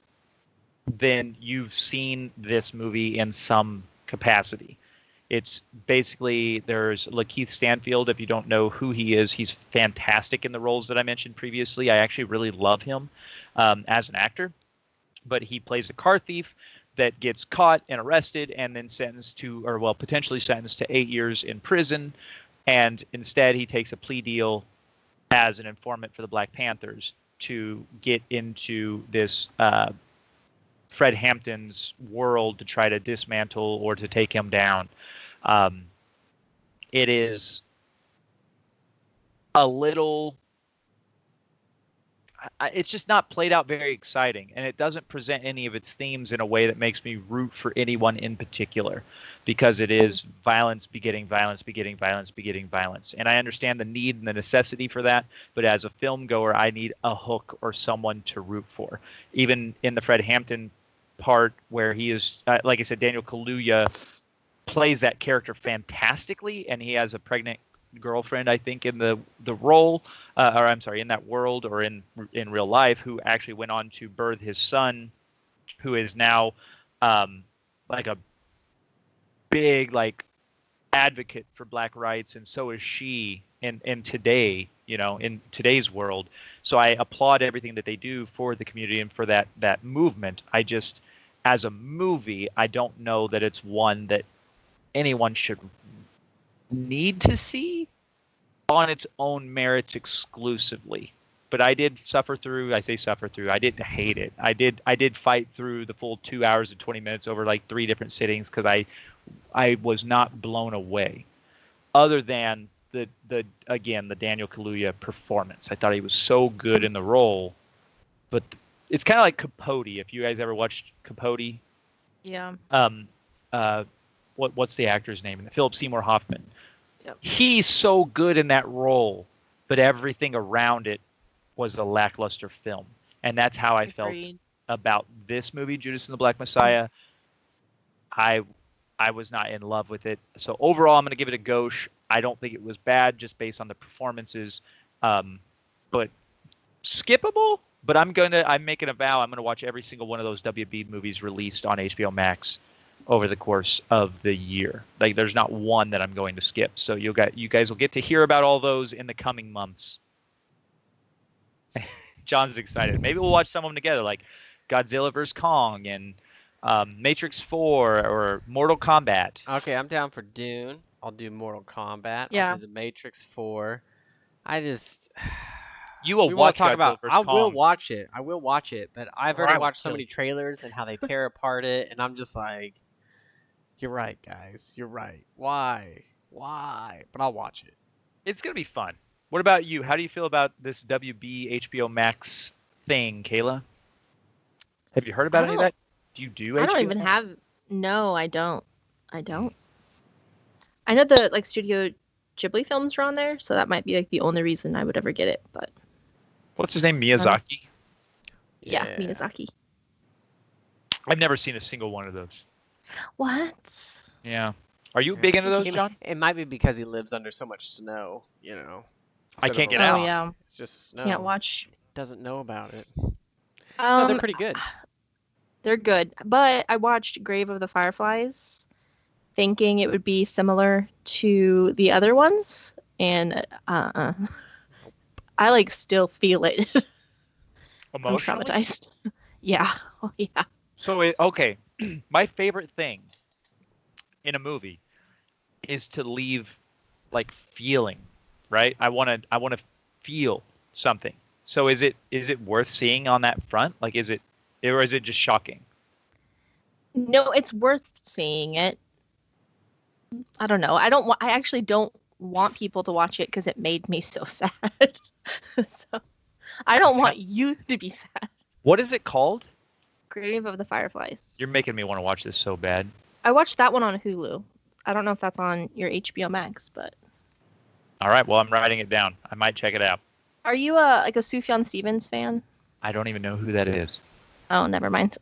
then you've seen this movie in some capacity. It's basically, there's Lakeith Stanfield. If you don't know who he is, he's fantastic in the roles that I mentioned previously. I actually really love him as an actor. But he plays a car thief that gets caught and arrested and then potentially sentenced to 8 years in prison. And instead, he takes a plea deal as an informant for the Black Panthers to get into this Fred Hampton's world to try to dismantle or to take him down. it is a little. It's just not played out very exciting, and it doesn't present any of its themes in a way that makes me root for anyone in particular, because it is violence begetting violence begetting violence begetting violence. And I understand the need and the necessity for that, but as a film goer, I need a hook or someone to root for. Even in the Fred Hampton part where he is, like I said, Daniel Kaluuya plays that character fantastically, and he has a pregnant girlfriend, I think, in the role, or I'm sorry, in that world, or in real life, who actually went on to birth his son, who is now like a big advocate for black rights, and so is she in today, in today's world. So I applaud everything that they do for the community and for that movement. I just, as a movie, I don't know that it's one that anyone should need to see on its own merits exclusively. But I did suffer through. I say suffer through. I didn't hate it. I did fight through the full 2 hours and 20 minutes over 3 different sittings, because I was not blown away. Other than the Daniel Kaluuya performance, I thought he was so good in the role. But it's kind of like Capote. If you guys ever watched Capote, Yeah. What's the actor's name? Philip Seymour Hoffman. Yep. He's so good in that role, but everything around it was a lackluster film. And that's how I felt about this movie, Judas and the Black Messiah. I was not in love with it. So overall, I'm going to give it a gauche. I don't think it was bad, just based on the performances. But skippable. But I'm making a vow. I'm going to watch every single one of those WB movies released on HBO Max over the course of the year. There's not one that I'm going to skip. So you guys will get to hear about all those in the coming months. John's excited. Maybe we'll watch some of them together, like Godzilla vs. Kong and Matrix 4 or Mortal Kombat. Okay, I'm down for Dune. I'll do Mortal Kombat. Yeah. I'll do the Matrix 4. I just... You will we watch won't talk Godzilla about. vs. I Kong. will watch it. I will watch it, but I've Or I already will watched so too. many trailers and how they tear apart it, and I'm just like, you're right, guys. You're right. Why? But I'll watch it. It's going to be fun. What about you? How do you feel about this WB HBO Max thing, Kayla? Have you heard about any of that? Do you do HBO I don't even Max? have. No, I don't. I know the Studio Ghibli films are on there, so that might be the only reason I would ever get it. But what's his name? Miyazaki? Yeah, Miyazaki. I've never seen a single one of those. What? Yeah. Are you big into those, John? It might be because he lives under so much snow, I can't get Oh out. yeah. It's just snow. Can't watch. Doesn't know about it. No, they're pretty good. They're good, but I watched Grave of the Fireflies, thinking it would be similar to the other ones, and I still feel it. I'm Emotionally? traumatized. Yeah. Oh, yeah. So, okay. My favorite thing in a movie is to leave feeling, right? I want to feel something. So is it worth seeing on that front? Or is it just shocking? No, it's worth seeing it. I don't know. I actually don't want people to watch it because it made me so sad. So I don't want you to be sad. What is it called? Grave of the Fireflies. You're making me want to watch this so bad. I watched that one on Hulu. I don't know if that's on your HBO Max, but. All right. Well, I'm writing it down. I might check it out. Are you a Sufjan Stevens fan? I don't even know who that is. Oh, never mind.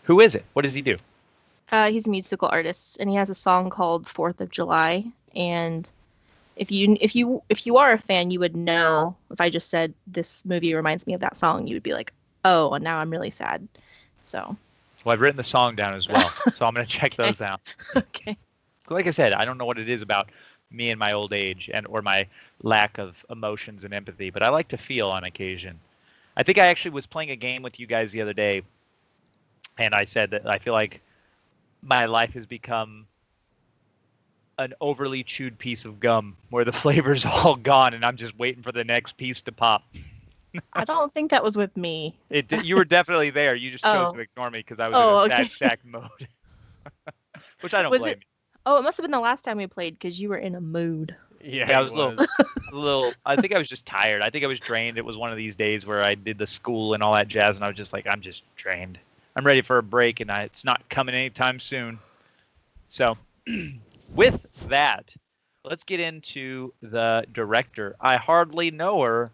Who is it? What does he do? He's a musical artist, and he has a song called 4th of July. And if you are a fan, you would know. If I just said this movie reminds me of that song, you would be like, oh, and now I'm really sad. So. Well, I've written the song down as well, so I'm going to check those out. Okay. Like I said, I don't know what it is about me and my old age or my lack of emotions and empathy, but I like to feel on occasion. I think I actually was playing a game with you guys the other day, and I said that I feel like my life has become an overly chewed piece of gum where the flavor's all gone and I'm just waiting for the next piece to pop. I don't think that was with me. You were definitely there. You just chose to ignore me because I was in a sad sack mode. Which I don't blame you. Oh, it must have been the last time we played because you were in a mood. Yeah, I he was was. a little. I think I was just tired. I think I was drained. It was one of these days where I did the school and all that jazz, and I was just like, I'm just drained. I'm ready for a break, and it's not coming anytime soon. So, with that, let's get into the director. I hardly know her.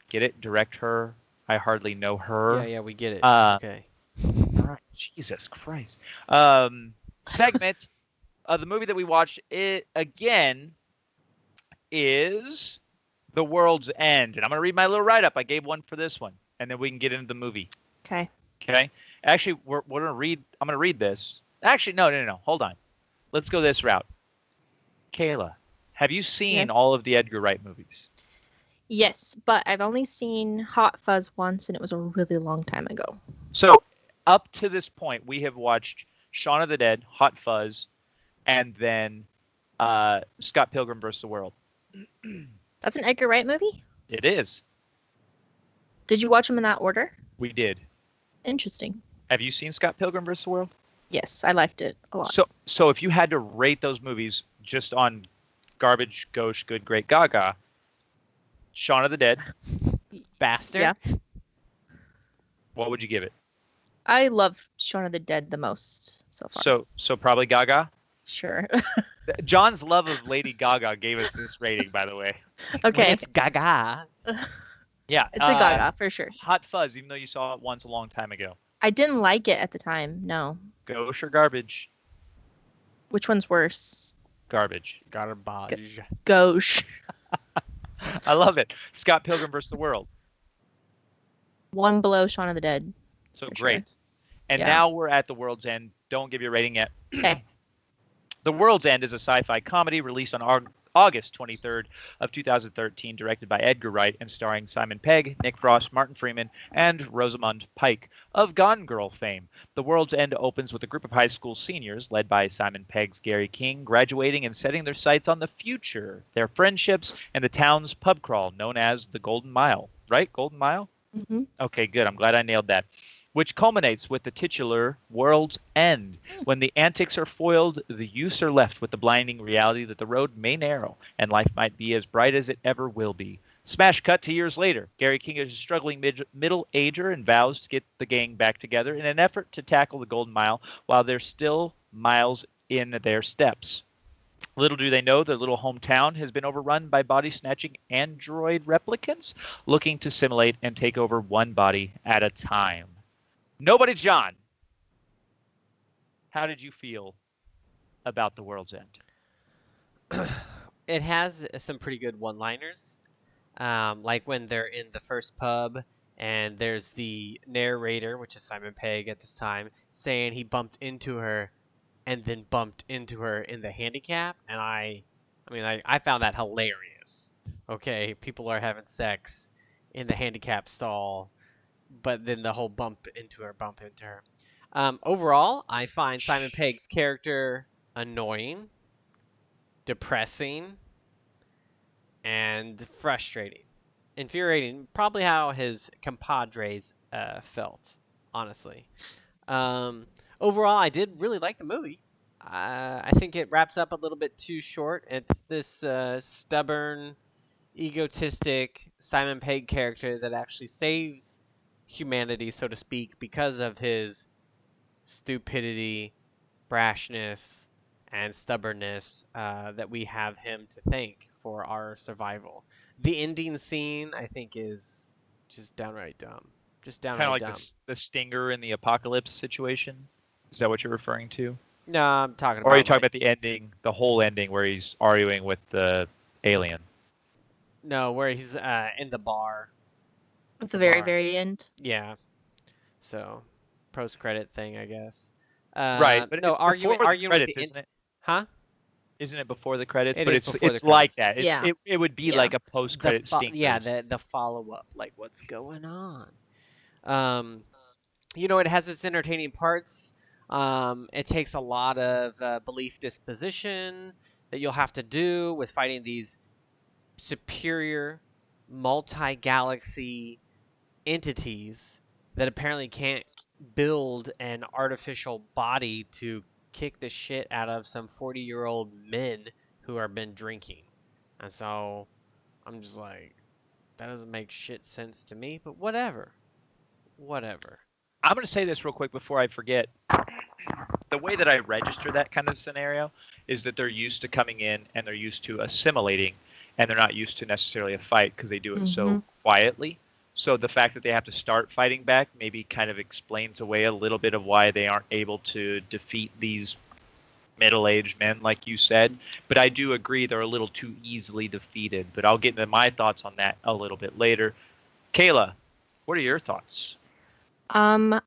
Get it? Direct her. I hardly know her. Yeah, we get it. Uh, Okay. all right. Jesus Christ. Segment of the movie that we watched. It again is The World's End, and I'm going to read my little write-up. I gave one for this one, and then we can get into the movie. Okay. Okay. Actually, we're going to read. I'm going to read this. Actually, no. Hold on. Let's go this route. Kayla, have you seen Yes. all of the Edgar Wright movies? Yes, but I've only seen Hot Fuzz once, and it was a really long time ago. So, up to this point, we have watched Shaun of the Dead, Hot Fuzz, and then Scott Pilgrim vs. the World. That's an Edgar Wright movie? It is. Did you watch them in that order? We did. Interesting. Have you seen Scott Pilgrim vs. the World? Yes, I liked it a lot. So if you had to rate those movies just on garbage, gauche, good, great, Gaga, Shaun of the Dead, Bastard. Yeah. what would you give it? I love Shaun of the Dead the most so far. So probably Gaga. Sure. John's love of Lady Gaga gave us this rating, by the way. Okay. It's Gaga. Yeah, It's a Gaga for sure. Hot Fuzz, even though you saw it once a long time ago. I didn't like it at the time. No. Gauche or garbage? Which one's worse? Garbage. Garbage. Gauche. I love it. Scott Pilgrim vs. the World. One below Shaun of the Dead. So For great. sure. And Yeah. now we're at The World's End. Don't give your rating yet. Okay. The World's End is a sci-fi comedy released on August 23rd of 2013, directed by Edgar Wright and starring Simon Pegg, Nick Frost, Martin Freeman, and Rosamund Pike of Gone Girl fame. The World's End opens with a group of high school seniors led by Simon Pegg's Gary King graduating and setting their sights on the future, their friendships, and the town's pub crawl known as the Golden Mile. Right? Golden Mile? Mm-hmm. Okay, good. I'm glad I nailed that. Which culminates with the titular World's End. When the antics are foiled, the youths are left with the blinding reality that the road may narrow and life might be as bright as it ever will be. Smash cut to years later. Gary King is a struggling middle-ager and vows to get the gang back together in an effort to tackle the Golden Mile while they're still miles in their steps. Little do they know their little hometown has been overrun by body-snatching android replicants looking to assimilate and take over one body at a time. Nobodies John, how did you feel about The World's End? It has some pretty good one-liners. Like when they're in the first pub and there's the narrator, which is Simon Pegg at this time, saying he bumped into her and then bumped into her in the handicap. And I found that hilarious. Okay, people are having sex in the handicap stall, but then the whole bump into her. Overall, I find Simon Pegg's character annoying, depressing, and frustrating. Infuriating, probably how his compadres felt, honestly. Overall, I did really like the movie. I think it wraps up a little bit too short. It's this stubborn, egotistic Simon Pegg character that actually saves humanity, so to speak, because of his stupidity, brashness, and stubbornness that we have him to thank for our survival. The ending scene, I think, is just downright dumb. Just Kind downright of like dumb. the stinger in the apocalypse situation? Is that what you're referring to? No, I'm talking about. Or are you talking about the ending, the whole ending where he's arguing with the alien? No, where he's in the bar. At the very, bar. very end. Yeah. So, post-credit thing, I guess. Right, but no, it's arguing before the with credits, the isn't it? Huh? Isn't it before the credits? It But is it's before the like credits. that. Yeah. It would be Yeah. like a post-credit stinger. Yeah, the follow-up, like what's going on. It has its entertaining parts. It takes a lot of belief disposition that you'll have to do with fighting these superior multi-galaxy entities that apparently can't build an artificial body to kick the shit out of some 40-year-old men who have been drinking. And so I'm just like, that doesn't make shit sense to me, but whatever. Whatever. I'm going to say this real quick before I forget. The way that I register that kind of scenario is that they're used to coming in and they're used to assimilating, and they're not used to necessarily a fight because they do it so quietly. So the fact that they have to start fighting back maybe kind of explains away a little bit of why they aren't able to defeat these middle-aged men, like you said. But I do agree they're a little too easily defeated. But I'll get into my thoughts on that a little bit later. Kayla, what are your thoughts? I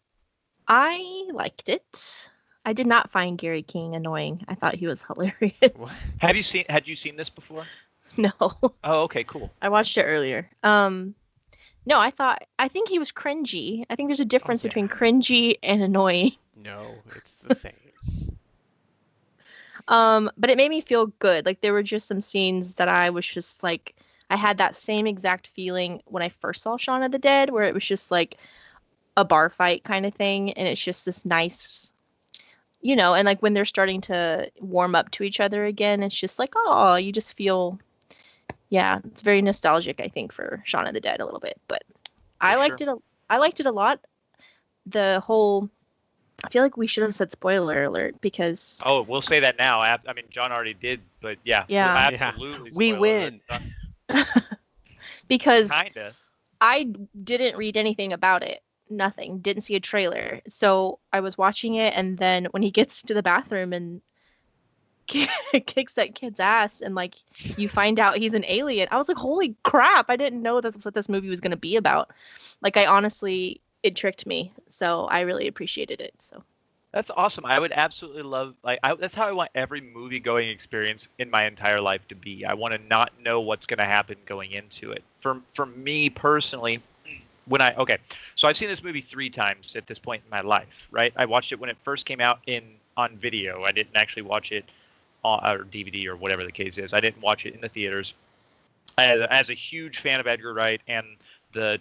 liked it. I did not find Gary King annoying. I thought he was hilarious. What? Had you seen this before? No. Oh, okay, cool. I watched it earlier. No, I think he was cringy. I think there's a difference between cringy and annoying. No, it's the same. But it made me feel good. Like there were just some scenes that I was just like, I had that same exact feeling when I first saw Shaun of the Dead, where it was just like a bar fight kind of thing, and it's just this nice, and like when they're starting to warm up to each other again, it's just like, oh, you just feel, yeah, it's very nostalgic, I think, for Shaun of the Dead a little bit. But I liked it a lot. The whole, I feel like we should have said spoiler alert because. Oh, we'll say that now. I mean, John already did, but yeah. Absolutely. We win. Because kinda. I didn't read anything about it. Nothing. Didn't see a trailer. So I was watching it, and then when he gets to the bathroom and kicks that kid's ass, and like you find out he's an alien, I was like, holy crap, I didn't know that's what this movie was going to be about. Like, I honestly, it tricked me. So I really appreciated it. So that's awesome. I would absolutely love, that's how I want every movie going experience in my entire life to be. I want to not know what's going to happen going into it. For me personally, so I've seen this movie 3 times at this point in my life, right? I watched it when it first came out on video. I didn't actually watch it or DVD or whatever the case is. I didn't watch it in the theaters. As a huge fan of Edgar Wright and the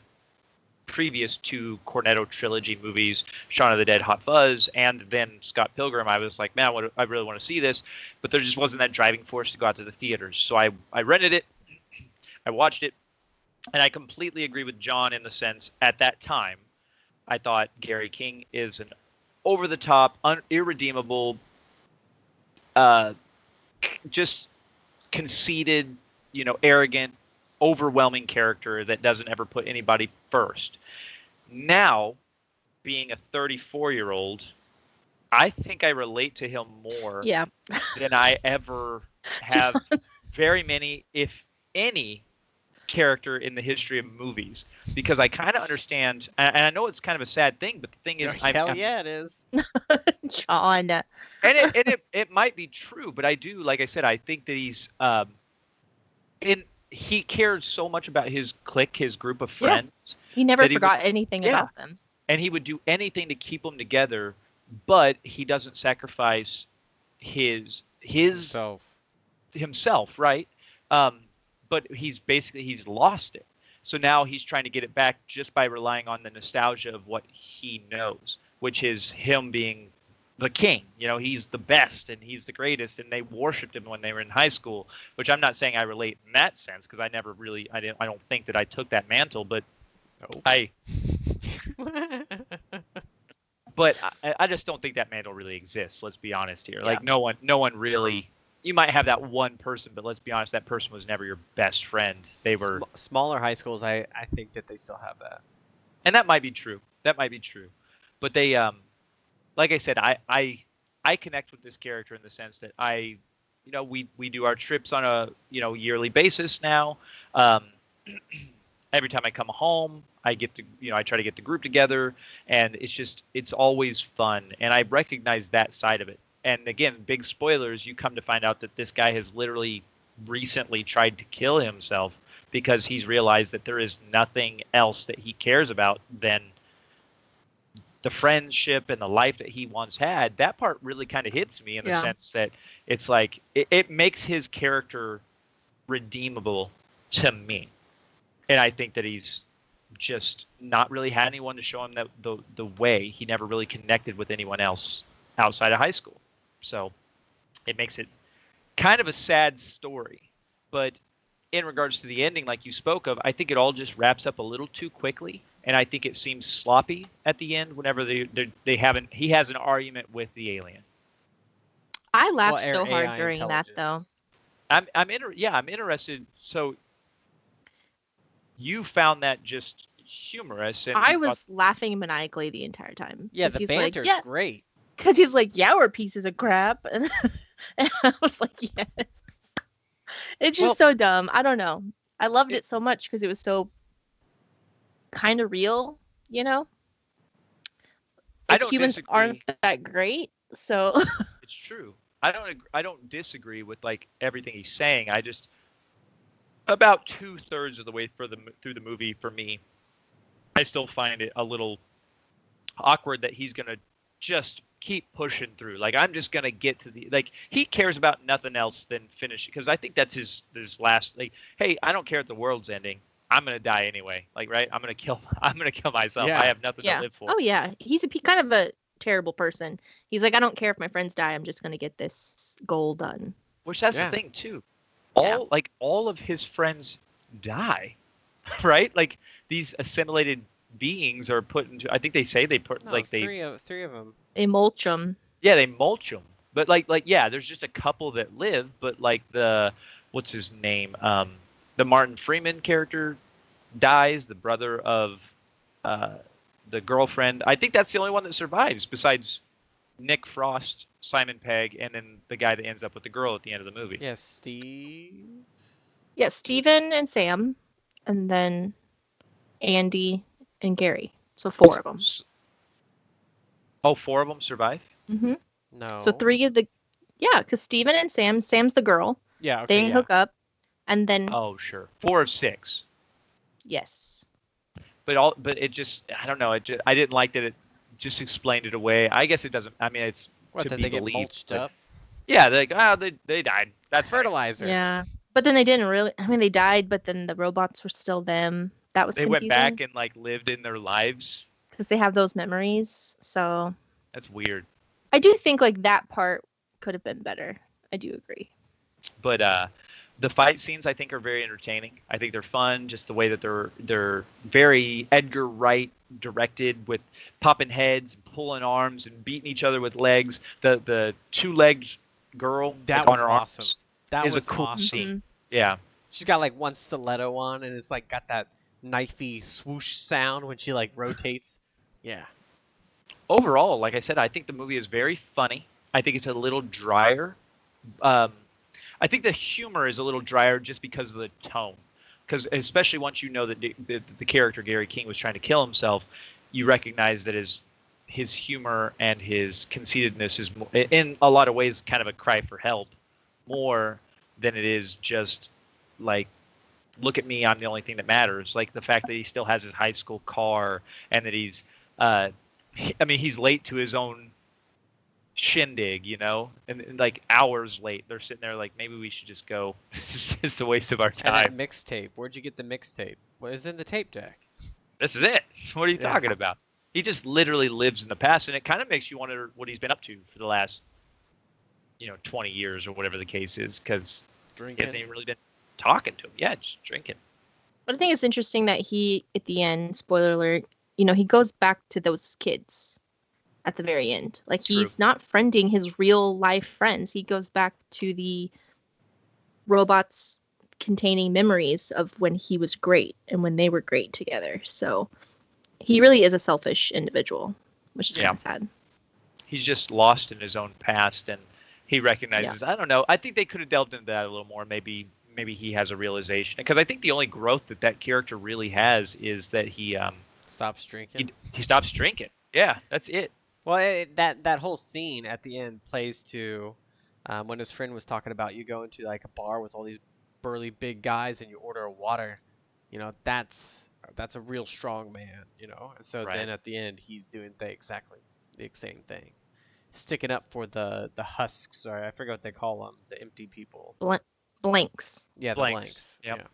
previous 2 Cornetto trilogy movies, Shaun of the Dead, Hot Fuzz, and then Scott Pilgrim, I was like, man, I really want to see this, but there just wasn't that driving force to go out to the theaters. So I rented it, I watched it, and I completely agree with John in the sense, at that time, I thought Gary King is an over-the-top, irredeemable, just conceited, arrogant, overwhelming character that doesn't ever put anybody first. Now, being a 34-year-old, I think I relate to him more than I ever have very many, if any, character in the history of movies, because I kind of understand, and I know it's kind of a sad thing, but the thing is, it is. John. And it might be true, but I do, like I said, I think that he's he cared so much about his clique, his group of friends. Yeah. He never forgot anything about them. And he would do anything to keep them together, but he doesn't sacrifice himself, right? But he's lost it. So now he's trying to get it back just by relying on the nostalgia of what he knows, which is him being the king. He's the best and he's the greatest, and they worshipped him when they were in high school, which I'm not saying I relate in that sense, because I don't think that I took that mantle, but I just don't think that mantle really exists. Let's be honest here. Yeah. Like no one really. You might have that one person, but let's be honest, that person was never your best friend. They were smaller high schools. I think that they still have that, and that might be true. But they, like I said, I connect with this character in the sense that we do our trips on a yearly basis now. Every time I come home, I get to I try to get the group together, and it's always fun, and I recognize that side of it. And again, big spoilers, you come to find out that this guy has literally recently tried to kill himself because he's realized that there is nothing else that he cares about than the friendship and the life that he once had. That part really kind of hits me in the sense that it's like it makes his character redeemable to me. And I think that he's just not really had anyone to show him the way. He never really connected with anyone else outside of high school. So it makes it kind of a sad story. But in regards to the ending, like you spoke of, I think it all just wraps up a little too quickly, and I think it seems sloppy at the end. Whenever he has an argument with the alien. I Well, laughed so hard AI during that though. intelligence. I'm interested. So you found that just humorous, and I you thought, was laughing maniacally the entire time. Yeah, 'Cause the he's banter's like, yeah, great. because he's like, yeah, we're pieces of crap, and I was like, yes. It's just well, so dumb. I don't know. I loved it, it so much because it was so kind of real, you know? I Like don't humans aren't disagree. that great, so It's true. I don't disagree with like everything he's saying. I just about 2/3 of the way through the movie for me, I still find it a little awkward that he's gonna just keep pushing through. Like I'm just gonna get to the like he cares about nothing else than finish because I think that's his last like. Hey, I don't care if the world's ending. I'm gonna die anyway. Like right, I'm gonna kill myself. I Yeah. have nothing to yeah. live for. Oh yeah, he's kind of a terrible person. He's like, I don't care if my friends die. I'm just gonna get this goal done. Which that's the Yeah. thing too. Yeah. All of his friends die, right? Like these assimilated beings are put into. I think they say they put No, like they three of them. They mulch them. yeah they mulch them. But like yeah, there's just a couple that live. But like the what's his name? The Martin Freeman character dies. The brother of uh, the girlfriend. I think that's the only one that survives besides Nick Frost, Simon Pegg, and then the guy that ends up with the girl at the end of the movie. Yes, Steve. Yeah, Steven and Sam, and then Andy and Gary. So 4 of them. Oh, 4 of them survive? Mm-hmm. No. So 3 of the, yeah, because Steven and Sam's the girl. Yeah. Okay. They Yeah. hook up, and then Oh, sure. 4 of 6. yes, But it just I don't know. I didn't like that it just explained it away. I guess it doesn't. I mean, it's What? to Did be they get believed. mulched But up? yeah, they're like, oh, they died. That's fine. Fertilizer. yeah. But then they didn't really. I mean, they died, but then the robots were still them. That was They confusing. went back and like lived in their lives. Because they have those memories. So That's weird. I do think like that part could have been better. I do agree. But the fight scenes I think are very entertaining. I think they're fun, just the way that they're very Edgar Wright directed with popping heads, pulling arms, and beating each other with legs. The 2-legged girl That like, on was her awesome. arms That is was a cool awesome. scene. Yeah. She's got like one stiletto on, and it's like got that knifey swoosh sound when she like rotates. Yeah. Overall, like I said, I think the movie is very funny. I think it's a little drier. I think the humor is a little drier just because of the tone. Because especially once you know that the character Gary King was trying to kill himself, you recognize that his humor and his conceitedness is in a lot of ways kind of a cry for help, more than it is just like, look at me, I'm the only thing that matters. Like the fact that he still has his high school car and that he's he's late to his own shindig, you know, and like hours late. They're sitting there like, maybe we should just go. It's just a waste of our And time. that mixtape. Where'd you get the mixtape? What is in the tape deck? This is it. What are you Yeah. talking about? He just literally lives in the past, and it kind of makes you wonder what he's been up to for the last, 20 years or whatever the case is, because he Drinking. hasn't even really been talking to him. Yeah, just drinking. But I think it's interesting that he, at the end, spoiler alert, he goes back to those kids at the very end. Like True. he's not friending his real life friends. He goes back to the robots containing memories of when he was great and when they were great together. So he really is a selfish individual, which is kind Yeah. of sad. He's just lost in his own past, and he recognizes. I don't know. I think they could have delved into that a little more. Maybe he has a realization, because I think the only growth that character really has is that he Stops drinking. he stops drinking. Yeah, that's it. Well, that whole scene at the end plays to when his friend was talking about you go into like a bar with all these burly big guys and you order a water. That's a real strong man. And so Right. then at the end he's doing exactly the same thing, sticking up for the husks, or I forget what they call them, the empty people. Blanks. Yeah, the Blanks. blanks. Yep. Yeah.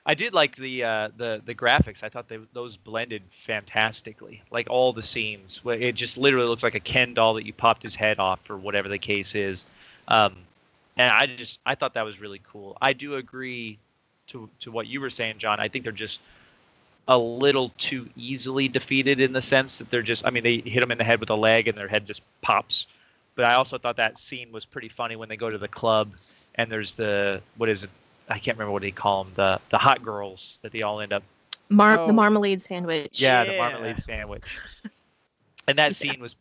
I did like the graphics. I thought those blended fantastically. Like all the scenes, it just literally looks like a Ken doll that you popped his head off, or whatever the case is. Um, and I thought that was really cool. I do agree to what you were saying, John. I think they're just a little too easily defeated in the sense that they're just. I mean, they hit them in the head with a leg, and their head just pops. But I also thought that scene was pretty funny when they go to the club, and there's what is it? I can't remember what they call them. The hot girls that they all end up. The marmalade sandwich. Yeah, the marmalade sandwich. And that scene was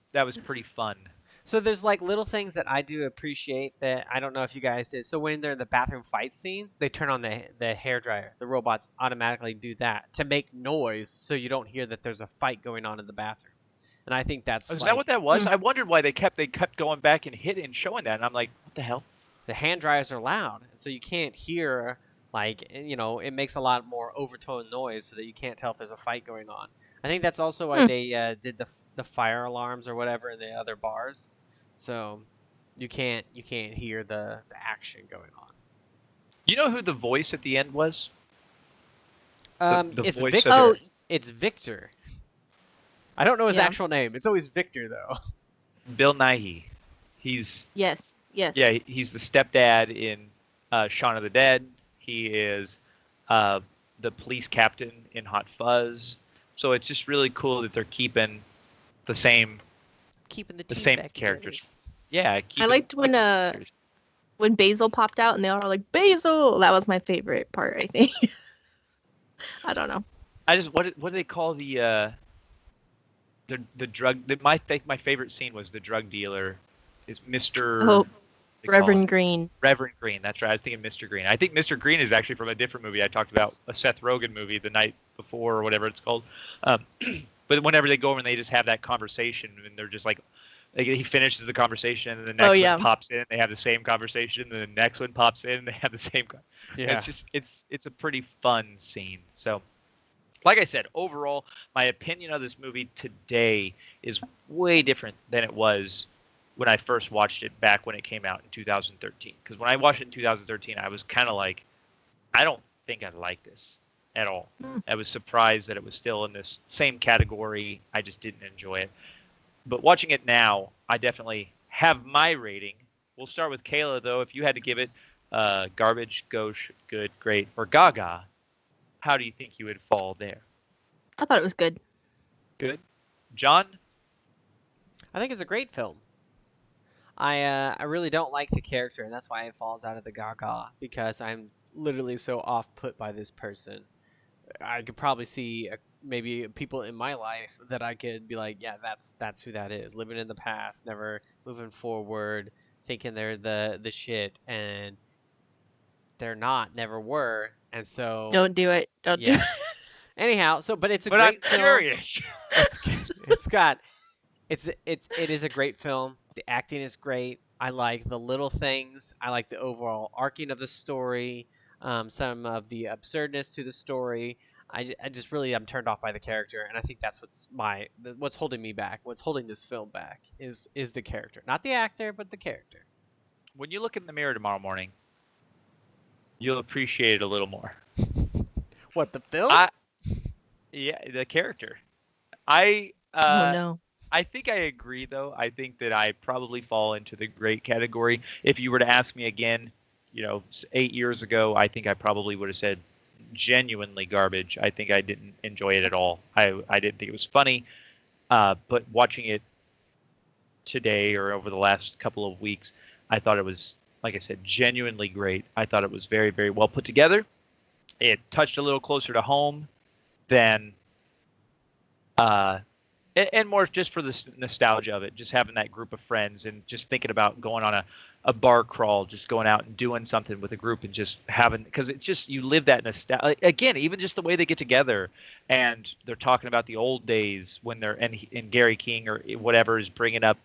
pretty fun. So there's like little things that I do appreciate that I don't know if you guys did. So when they're in the bathroom fight scene, they turn on the hairdryer. The robots automatically do that to make noise so you don't hear that there's a fight going on in the bathroom. And I think that's Is that what that was? I wondered why they kept going back and hitting and showing that. And I'm like, what the hell? The hand dryers are loud, so you can't hear, like, it makes a lot more overtone noise so that you can't tell if there's a fight going on. I think that's also why they did the fire alarms or whatever in the other bars, so you can't hear the action going on. You know who the voice at the end was? It's voice Victor. of It's Victor. I don't know his actual name. It's always Victor though. Bill Nighy. He's Yes. Yeah, he's the stepdad in Shaun of the Dead. He is the police captain in Hot Fuzz. So it's just really cool that they're keeping the same characters. Yeah, I liked when Basil popped out and they all were like, Basil. That was my favorite part, I think. I don't know. What do they call the drug? My favorite scene was the drug dealer is Mr. Reverend Green. Reverend Green, that's right. I was thinking Mr. Green. I think Mr. Green is actually from a different movie I talked about, a Seth Rogen movie, The Night Before or whatever it's called. But whenever they go over and they just have that conversation, and they're just like he finishes the conversation, and the next one pops in, and they have the same conversation, and the next one pops in, and they have the same. Yeah. It's a pretty fun scene. So, like I said, overall, my opinion of this movie today is way different than it was when I first watched it back when it came out in 2013. Because when I watched it in 2013, I was kind of like, I don't think I like this at all. I was surprised that it was still in this same category. I just didn't enjoy it. But watching it now, I definitely have my rating. We'll start with Kayla, though. If you had to give it garbage, gauche, good, great, or Gaga, how do you think you would fall there? I thought it was good. Good. John? I think it's a great film. I really don't like the character, and that's why it falls out of the Gaga, because I'm literally so off-put by this person. I could probably see maybe people in my life that I could be like, yeah, that's who that is. Living in the past, never moving forward, thinking they're the shit, and they're not, never were, and so don't do it. Don't do it. Anyhow, but it's a great film. I'm curious. It is a great film. The acting is great. I like the little things. I like the overall arcing of the story. Some of the absurdness to the story. I just really am turned off by the character, and I think that's what's holding me back. What's holding this film back is the character, not the actor, but the character. When you look in the mirror tomorrow morning, you'll appreciate it a little more. What, the film? Yeah, the character. Oh no. I think I agree, though. I think that I probably fall into the great category. If you were to ask me again, 8 years ago, I think I probably would have said genuinely garbage. I think I didn't enjoy it at all. I didn't think it was funny. But watching it today or over the last couple of weeks, I thought it was, like I said, genuinely great. I thought it was very, very well put together. It touched a little closer to home than and more just for the nostalgia of it, just having that group of friends and just thinking about going on a bar crawl, just going out and doing something with a group and just having, because it's just, you live that nostalgia. Again, even just the way they get together and they're talking about the old days when they're, and Gary King or whatever is bringing up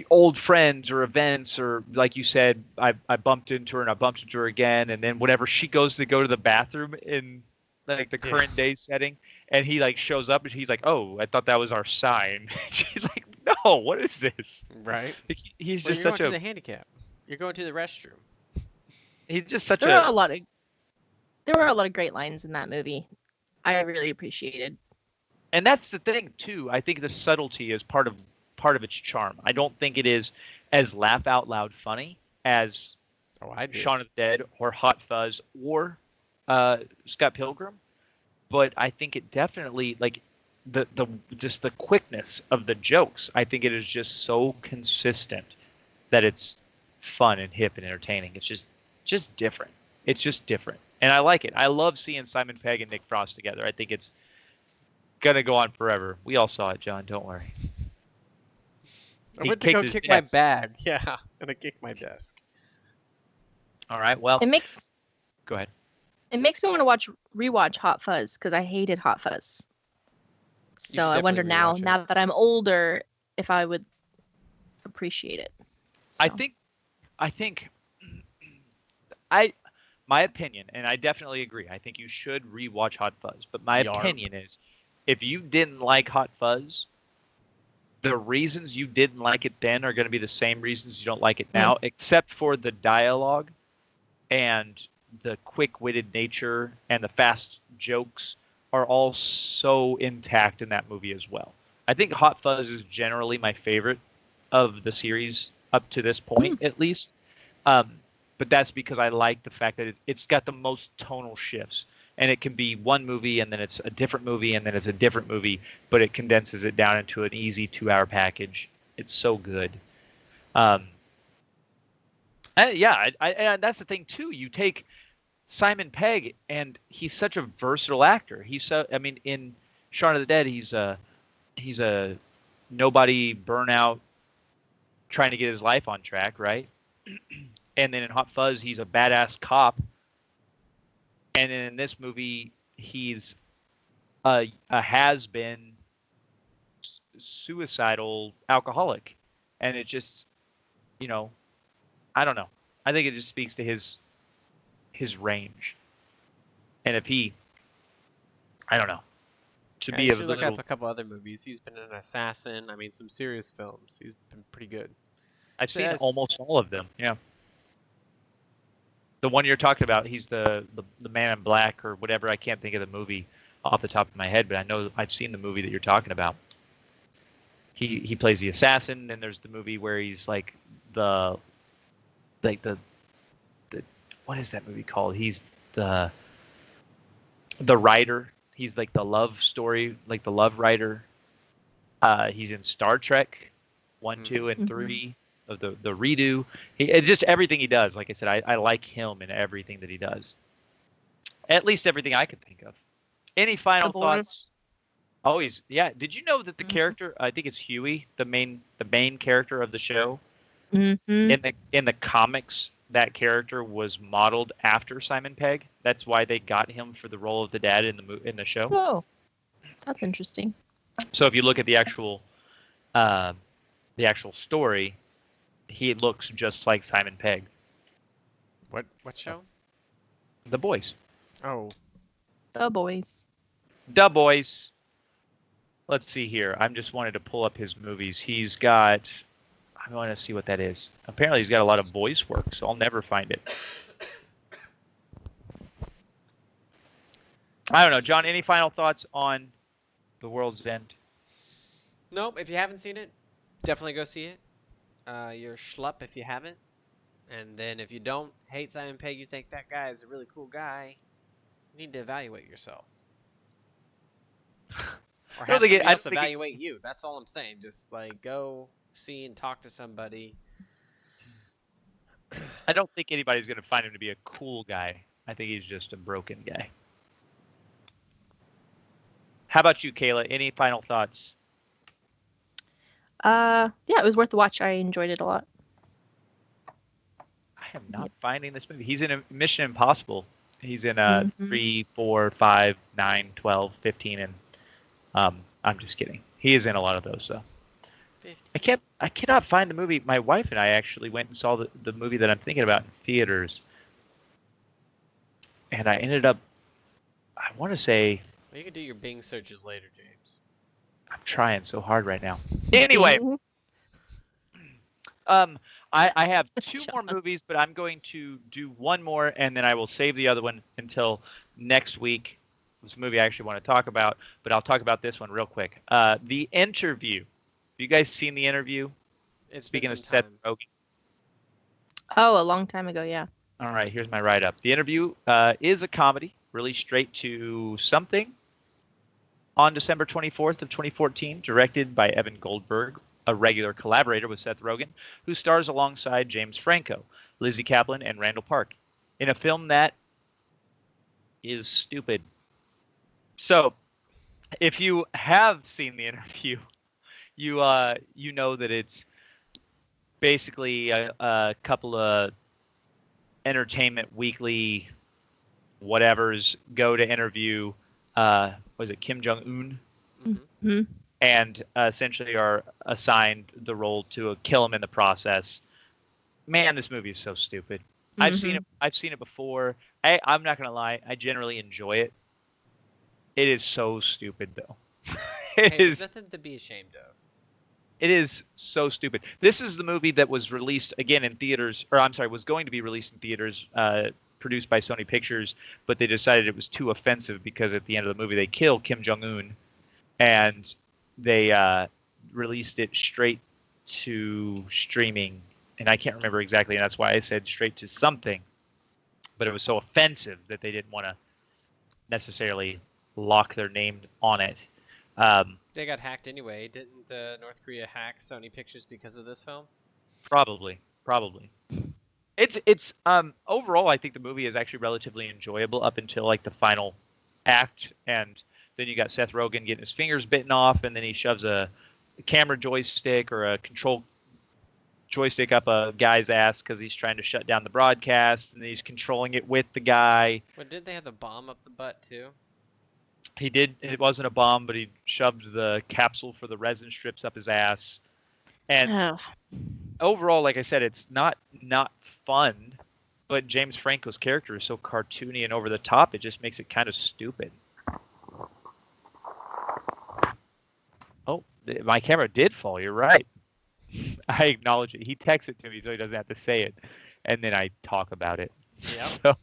old friends or events, or like you said, I bumped into her and I bumped into her again. And then whenever she goes to go to the bathroom in like the current day setting, and he like shows up and he's like, "Oh, I thought that was our sign." She's like, "No, what is this?" Right. He's just such you're going to the handicap. You're going to the restroom. He's just such there are a lot of There were a lot of great lines in that movie. I really appreciated. And that's the thing too. I think the subtlety is part of its charm. I don't think it is as laugh out loud funny as I do. Shaun of the Dead or Hot Fuzz or Scott Pilgrim, but I think it definitely like the just the quickness of the jokes. I think it is just so consistent that it's fun and hip and entertaining. It's just different. It's just different, and I like it. I love seeing Simon Pegg and Nick Frost together. I think it's gonna go on forever. We all saw it, John. Don't worry. I He went to kicked go his kick my desk. bag. Yeah, I'm gonna kick my desk. All right. Well, It makes go ahead. me want to rewatch Hot Fuzz because I hated Hot Fuzz. should So I wonder definitely rewatch it. now that I'm older, if I would appreciate it. I So. think my opinion, and I definitely agree. I think you should rewatch Hot Fuzz. But my Yarp. opinion is, if you didn't like Hot Fuzz, the reasons you didn't like it then are going to be the same reasons you don't like it now, except for the dialogue and the quick-witted nature and the fast jokes are all so intact in that movie as well. I think Hot Fuzz is generally my favorite of the series up to this point, at least. But that's because I like the fact that it's got the most tonal shifts. And it can be one movie, and then it's a different movie, and then it's a different movie, but it condenses it down into an easy 2-hour package. It's so good. And that's the thing too. You take Simon Pegg, and he's such a versatile actor. In Shaun of the Dead, he's a nobody burnout trying to get his life on track, right? And then in Hot Fuzz, he's a badass cop. And then in this movie, he's a has-been suicidal alcoholic. And it just, I don't know. I think it just speaks to his range. And if I don't know, to be You a should look little, up a couple other movies. He's been an assassin. I mean, some serious films. He's been pretty good. I've seen Yes. almost all of them. Yeah. The one you're talking about, he's the man in black or whatever. I can't think of the movie off the top of my head, but I know I've seen the movie that you're talking about. He plays the assassin. Then there's the movie where he's like the what is that movie called? He's the writer. He's like the love story, like the love writer. He's in Star Trek 1, 2, and 3 of the redo. It's just everything he does. Like I said, I like him in everything that he does. At least everything I could think of. Any final thoughts? Oh, Did you know that the character? I think it's Huey, the main character of the show. In the comics, that character was modeled after Simon Pegg. That's why they got him for the role of the dad in the show. Oh, that's interesting. So if you look at the actual story, he looks just like Simon Pegg. What show? The Boys. Oh. The Boys. The Boys. Let's see here. I just wanted to pull up his movies. He's got... I want to see what that is. Apparently he's got a lot of voice work, so I'll never find it. I don't know. John, any final thoughts on The World's End? Nope. If you haven't seen it, definitely go see it. You're a schlup if you haven't. And then if you don't hate Simon Pegg, you think that guy is a really cool guy, you need to evaluate yourself. Or have somebody else evaluate you. That's all I'm saying. Just like go see and talk to somebody. I don't think anybody's going to find him to be a cool guy. I think he's just a broken guy. How about you, Kayla? Any final thoughts? Yeah, it was worth the watch. I enjoyed it a lot. I am not finding this movie. He's in a Mission Impossible. He's in 3, 4, 5, 9, 12, 15, and I'm just kidding. He is in a lot of those, so. 50. I cannot find the movie. My wife and I actually went and saw the movie that I'm thinking about in theaters. And I ended up, I want to say... Well, you can do your Bing searches later, James. I'm trying so hard right now. Anyway, I have two more John. movies, but I'm going to do one more, and then I will save the other one until next week. It's a movie I actually want to talk about, but I'll talk about this one real quick. The Interview. Have you guys seen The Interview? It's been Speaking of some Seth time. Rogen. Oh, a long time ago, yeah. All right, here's my write-up. The Interview is a comedy, released straight to something on December 24th of 2014, directed by Evan Goldberg, a regular collaborator with Seth Rogen, who stars alongside James Franco, Lizzie Kaplan, and Randall Park, in a film that is stupid. So, if you have seen The Interview, you know that it's basically a couple of Entertainment Weekly whatevers go to interview was it Kim Jong Un, Hmm. and essentially are assigned the role to kill him in the process. Man, this movie is so stupid. I've seen it. I've seen it before. I'm not gonna lie. I generally enjoy it. It is so stupid though. It Hey, there's is. nothing to be ashamed of. It is so stupid. This is the movie that was released again in theaters, or I'm sorry, was going to be released in theaters, produced by Sony Pictures, but they decided it was too offensive because at the end of the movie they kill Kim Jong Un, and they released it straight to streaming, and I can't remember exactly, and that's why I said straight to something, but it was so offensive that they didn't want to necessarily lock their name on it. They got hacked anyway. Didn't North Korea hack Sony Pictures because of this film? Probably. It's overall I think the movie is actually relatively enjoyable up until like the final act, and then you got Seth Rogen getting his fingers bitten off, and then he shoves a camera joystick or a control joystick up a guy's ass because he's trying to shut down the broadcast, and then he's controlling it with the guy. But did they have the bomb up the butt too? He did. It wasn't a bomb, but he shoved the capsule for the resin strips up his ass. And Oh. overall, like I said, it's not fun, but James Franco's character is so cartoony and over the top, it just makes it kind of stupid. Oh, my camera did fall. You're right. I acknowledge it. He texts it to me so he doesn't have to say it, and then I talk about it. Yep. So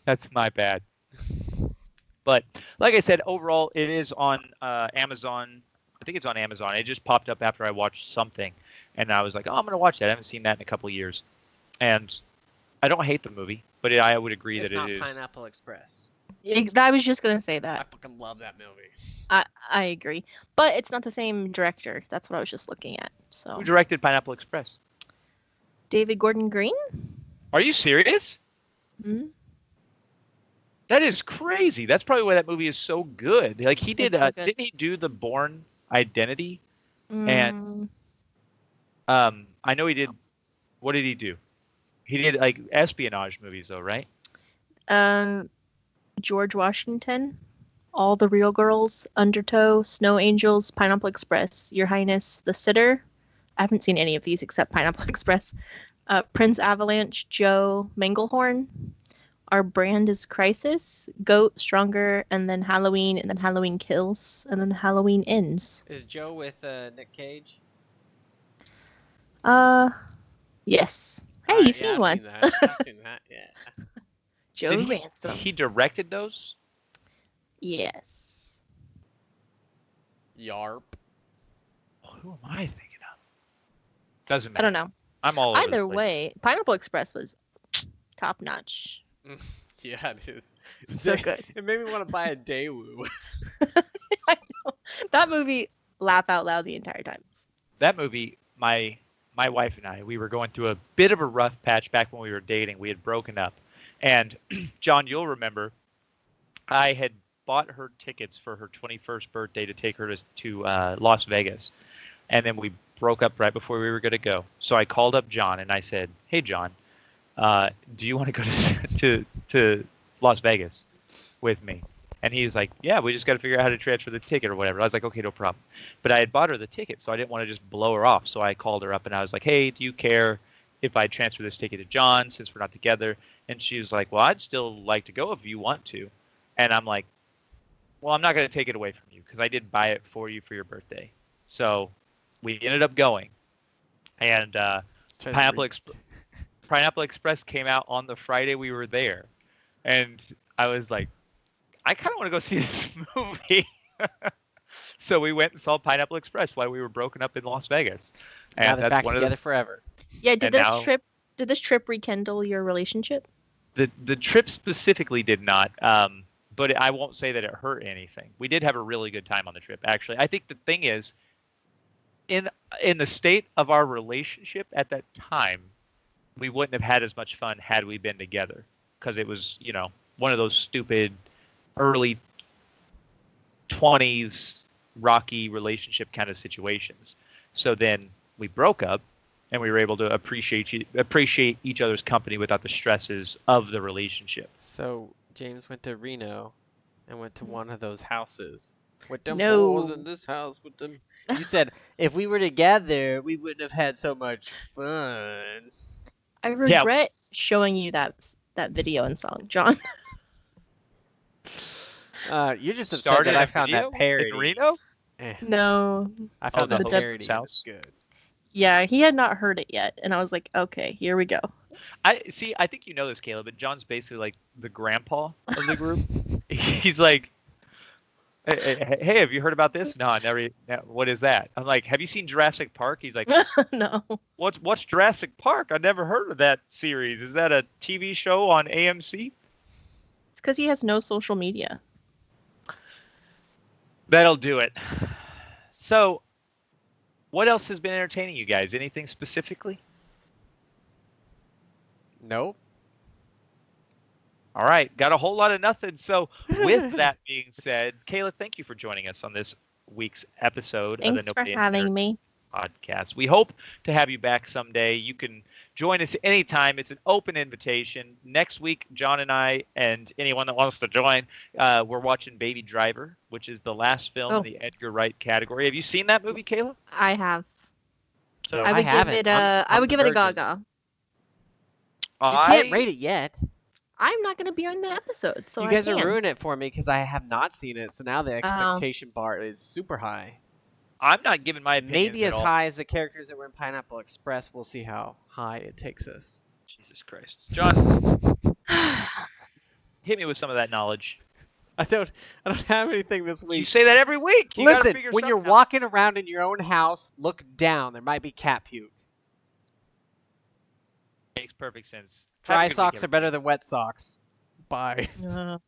that's my bad. But like I said, overall, it is on Amazon. I think it's on Amazon. It just popped up after I watched something, and I was like, "Oh, I'm gonna watch that." I haven't seen that in a couple of years, and I don't hate the movie, but I would agree It's that not it is. Pineapple Express. I was just gonna say I that. fucking love that movie. I agree, but it's not the same director. That's what I was just looking at. So Who directed Pineapple Express? David Gordon Green. Are you serious? Hmm. That is crazy. That's probably why that movie is so good. Like he did, It's so good. didn't he do the Bourne Identity? And I know he did. What did he do? He did like espionage movies, though, right? George Washington, All the Real Girls, Undertow, Snow Angels, Pineapple Express, Your Highness, The Sitter. I haven't seen any of these except Pineapple Express. Prince Avalanche, Joe, Manglehorn. Our Brand is Crisis, Goat, Stronger, and then Halloween, and then Halloween Kills, and then Halloween Ends. Is Joe with Nick Cage? Yes. Hey, Alright, you've seen I've one. Seen that. I've seen that. Yeah. Joe Did Ransom. he directed those? Yes. Yarp. Who am I thinking of? Doesn't I matter. don't know. I'm all over the Either place. way, Pineapple Express was top notch. Yeah, it is. So good. It made me want to buy a Daewoo. I know. That movie, laugh out loud the entire time. That movie, my wife and I, we were going through a bit of a rough patch back when we were dating. We had broken up, and John, you'll remember, I had bought her tickets for her 21st birthday to take her to Las Vegas, and then we broke up right before we were going to go. So I called up John and I said, "Hey, John, do you want to go to Las Vegas with me?" And he's like, "Yeah, we just got to figure out how to transfer the ticket or whatever." I was like, "Okay, no problem." But I had bought her the ticket, so I didn't want to just blow her off. So I called her up and I was like, "Hey, do you care if I transfer this ticket to John since we're not together?" And she was like, "Well, I'd still like to go if you want to." And I'm like, "Well, I'm not going to take it away from you because I did buy it for you for your birthday." So we ended up going. And Pineapple Express came out on the Friday we were there, and I was like, I kind of want to go see this movie. So we went and saw Pineapple Express while we were broken up in Las Vegas. And Now they're that's back one together of forever. Yeah, And now- did this trip rekindle your relationship? the trip specifically did not. But I won't say that it hurt anything. We did have a really good time on the trip, actually. I think the thing is, in the state of our relationship at that time, we wouldn't have had as much fun had we been together, because it was, one of those stupid early 20s rocky relationship kind of situations. So then we broke up, and we were able to appreciate each other's company without the stresses of the relationship. So James went to Reno and went to one of those houses. With them No. holes in this house with them. You said if we were together, we wouldn't have had so much fun. I regret showing you that video and song, John. You're just upset Started that I a found video that parody. in Reno? No. I found the that hostess parody. house? It was good. Yeah, he had not heard it yet, and I was like, okay, here we go. I think you know this, Kayla, but John's basically like the grandpa of the group. He's like, hey, have you heard about this? No, I never. What is that? I'm like, have you seen Jurassic Park? He's like, No. what's Jurassic Park? I never heard of that series. Is that a TV show on AMC? It's because he has no social media. That'll do it. So, what else has been entertaining you guys? Anything specifically? Nope. All right, got a whole lot of nothing. So, with that being said, Kayla, thank you for joining us on this week's episode of the Thanks for Nobody having me. podcast. We hope to have you back someday. You can join us anytime. It's an open invitation. Next week, John and I and anyone that wants to join, we're watching Baby Driver, which is the last film in the Edgar Wright category. Have you seen that movie, Kayla? I have. So I would give it a. I would give it a Gaga. You can't rate it yet. I'm not going to be on the episode, so You guys are ruining it for me because I have not seen it. So now the expectation bar is super high. I'm not giving my opinions Maybe at as all. high as the characters that were in Pineapple Express. We'll see how high it takes us. Jesus Christ, John, hit me with some of that knowledge. I don't have anything this week. You say that every week. You gotta Listen, figure when you're something out. walking around in your own house, look down. There might be cat puke. Makes perfect sense. Dry Have a good week, socks are better than wet socks. Bye. Uh,